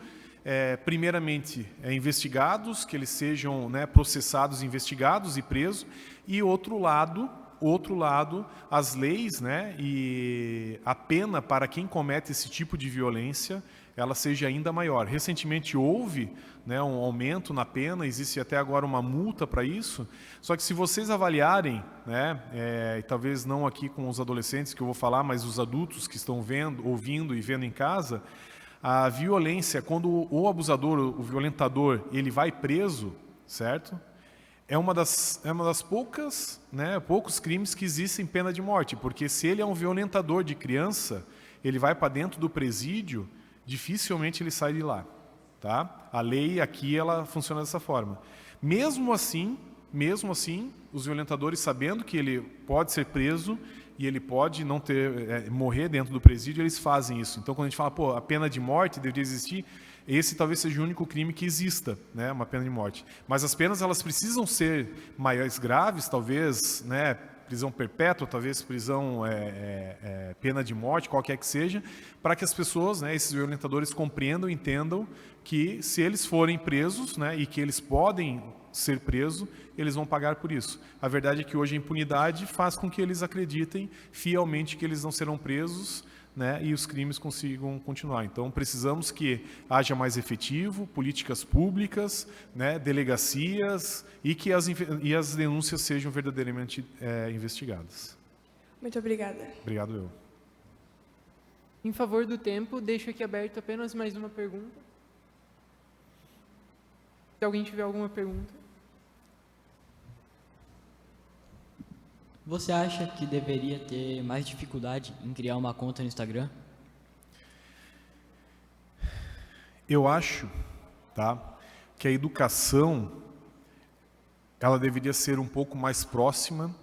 primeiramente, investigados, que eles sejam, né, processados, investigados e presos, e outro lado, as leis, né, e a pena para quem comete esse tipo de violência, ela seja ainda maior. Recentemente houve, né, um aumento na pena, existe até agora uma multa para isso, só que se vocês avaliarem, né, e talvez não aqui com os adolescentes que eu vou falar, mas os adultos que estão ouvindo e vendo em casa, a violência, quando o abusador, o violentador, ele vai preso, certo? É uma das poucos crimes que existem pena de morte, porque se ele é um violentador de criança, ele vai para dentro do presídio, dificilmente ele sai de lá, tá? A lei aqui, ela funciona dessa forma. Mesmo assim, os violentadores, sabendo que ele pode ser preso, e ele pode não morrer dentro do presídio, eles fazem isso. Então, quando a gente fala, pô, a pena de morte deveria existir, esse talvez seja o único crime que exista, né, uma pena de morte. Mas as penas, elas precisam ser mais graves, talvez, né, prisão perpétua, talvez prisão, pena de morte, qualquer que seja, para que as pessoas, né, esses violentadores compreendam, entendam que se eles forem presos, né, e que eles podem ser presos, eles vão pagar por isso. A verdade é que hoje a impunidade faz com que eles acreditem fielmente que eles não serão presos, né, e os crimes consigam continuar. Então, precisamos que haja mais efetivo, políticas públicas, né, delegacias, e que as denúncias sejam verdadeiramente investigadas. Muito obrigada. Obrigado, eu. Em favor do tempo, deixo aqui aberto apenas mais uma pergunta. Se alguém tiver alguma pergunta. Você acha que deveria ter mais dificuldade em criar uma conta no Instagram? Eu acho, tá, que a educação, ela deveria ser um pouco mais próxima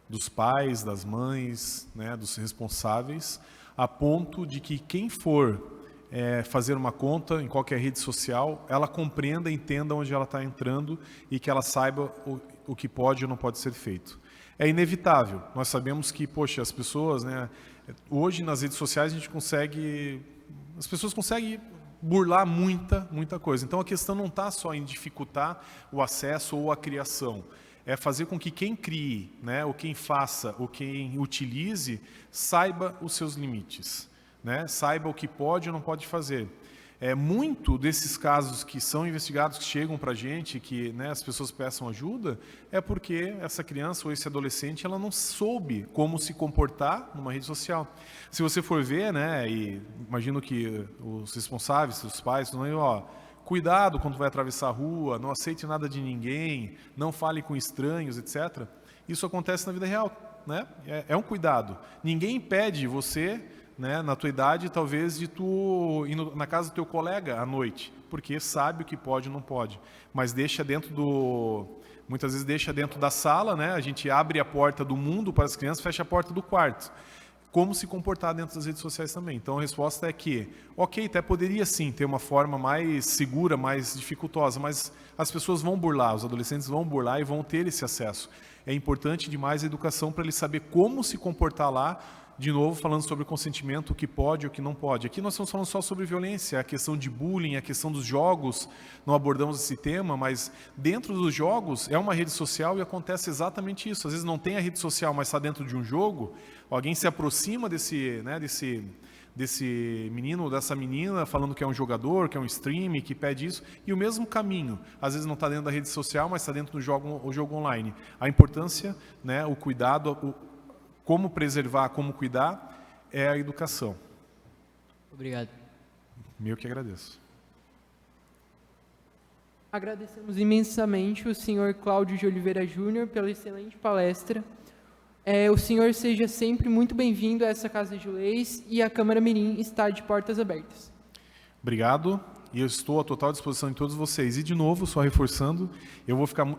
dos pais, das mães, né, dos responsáveis, a ponto de que quem for fazer uma conta em qualquer rede social, ela compreenda, entenda onde ela está entrando e que ela saiba o que pode ou não pode ser feito. É inevitável. Nós sabemos que, poxa, as pessoas, né, hoje nas redes sociais as pessoas conseguem burlar muita coisa. Então a questão não está só em dificultar o acesso ou a criação, é fazer com que quem crie, né, ou quem faça, ou quem utilize, saiba os seus limites, né, saiba o que pode ou não pode fazer. Muito desses casos que são investigados, que chegam para a gente, que, né, as pessoas peçam ajuda, é porque essa criança ou esse adolescente, ela não soube como se comportar numa rede social. Se você for ver, né, e imagino que os responsáveis, os pais, cuidado quando vai atravessar a rua, não aceite nada de ninguém, não fale com estranhos, etc. Isso acontece na vida real, né? É um cuidado. Ninguém impede você, né, na tua idade, talvez, de tu ir na casa do teu colega à noite, porque sabe o que pode e não pode, mas deixa dentro muitas vezes deixa dentro da sala, né, a gente abre a porta do mundo para as crianças, fecha a porta do quarto. Como se comportar dentro das redes sociais também. Então a resposta é que, ok, até poderia sim ter uma forma mais segura, mais dificultosa, mas as pessoas vão burlar, os adolescentes vão burlar e vão ter esse acesso. É importante demais a educação para ele saber como se comportar lá, de novo falando sobre o consentimento, o que pode e o que não pode. Aqui nós estamos falando só sobre violência, a questão de bullying, a questão dos jogos, não abordamos esse tema, mas dentro dos jogos é uma rede social e acontece exatamente isso. Às vezes não tem a rede social, mas está dentro de um jogo, alguém se aproxima desse menino ou dessa menina, falando que é um jogador, que é um stream, que pede isso, e o mesmo caminho. Às vezes não está dentro da rede social, mas está dentro do jogo online. A importância, né, o cuidado, como preservar, como cuidar, é a educação. Obrigado. Eu que agradeço. Agradecemos imensamente o senhor Cláudio de Oliveira Júnior pela excelente palestra. O senhor seja sempre muito bem-vindo a essa Casa de Leis e a Câmara Mirim está de portas abertas. Obrigado. E eu estou à total disposição de todos vocês. E, de novo, só reforçando,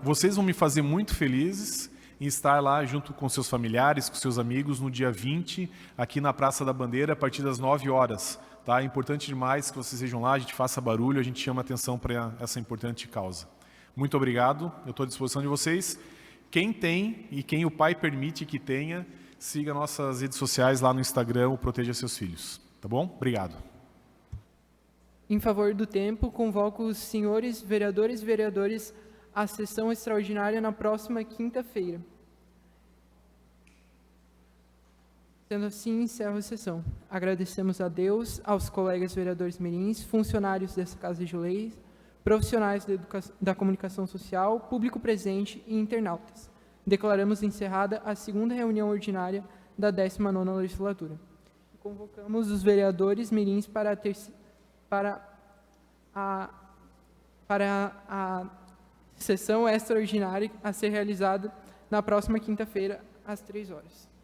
vocês vão me fazer muito felizes em estar lá junto com seus familiares, com seus amigos, no dia 20, aqui na Praça da Bandeira, a partir das 9 horas. Tá? É importante demais que vocês estejam lá, a gente faça barulho, a gente chama atenção para essa importante causa. Muito obrigado, eu estou à disposição de vocês. Quem tem e quem o pai permite que tenha, siga nossas redes sociais lá no Instagram, o Proteja Seus Filhos. Tá bom? Obrigado. Em favor do tempo, convoco os senhores vereadores e vereadoras à sessão extraordinária na próxima quinta-feira. Sendo assim, encerro a sessão. Agradecemos a Deus, aos colegas vereadores mirins, funcionários dessa Casa de Leis, profissionais da comunicação social, público presente e internautas. Declaramos encerrada a segunda reunião ordinária da 19ª legislatura. Convocamos os vereadores mirins para a sessão extraordinária a ser realizada na próxima quinta-feira, às 3 horas.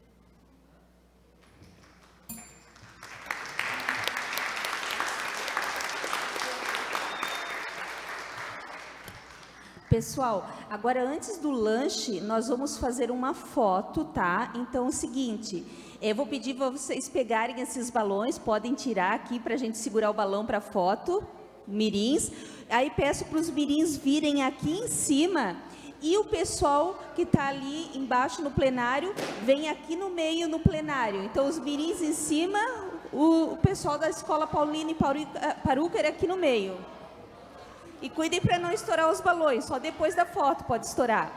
Pessoal, agora antes do lanche, nós vamos fazer uma foto, tá? Então, é o seguinte, eu vou pedir para vocês pegarem esses balões, podem tirar aqui para a gente segurar o balão para a foto, mirins. Aí peço para os mirins virem aqui em cima e o pessoal que está ali embaixo no plenário, vem aqui no meio no plenário. Então, os mirins em cima, o pessoal da Escola Paulina e Parúcar aqui no meio. E cuidem para não estourar os balões, só depois da foto pode estourar.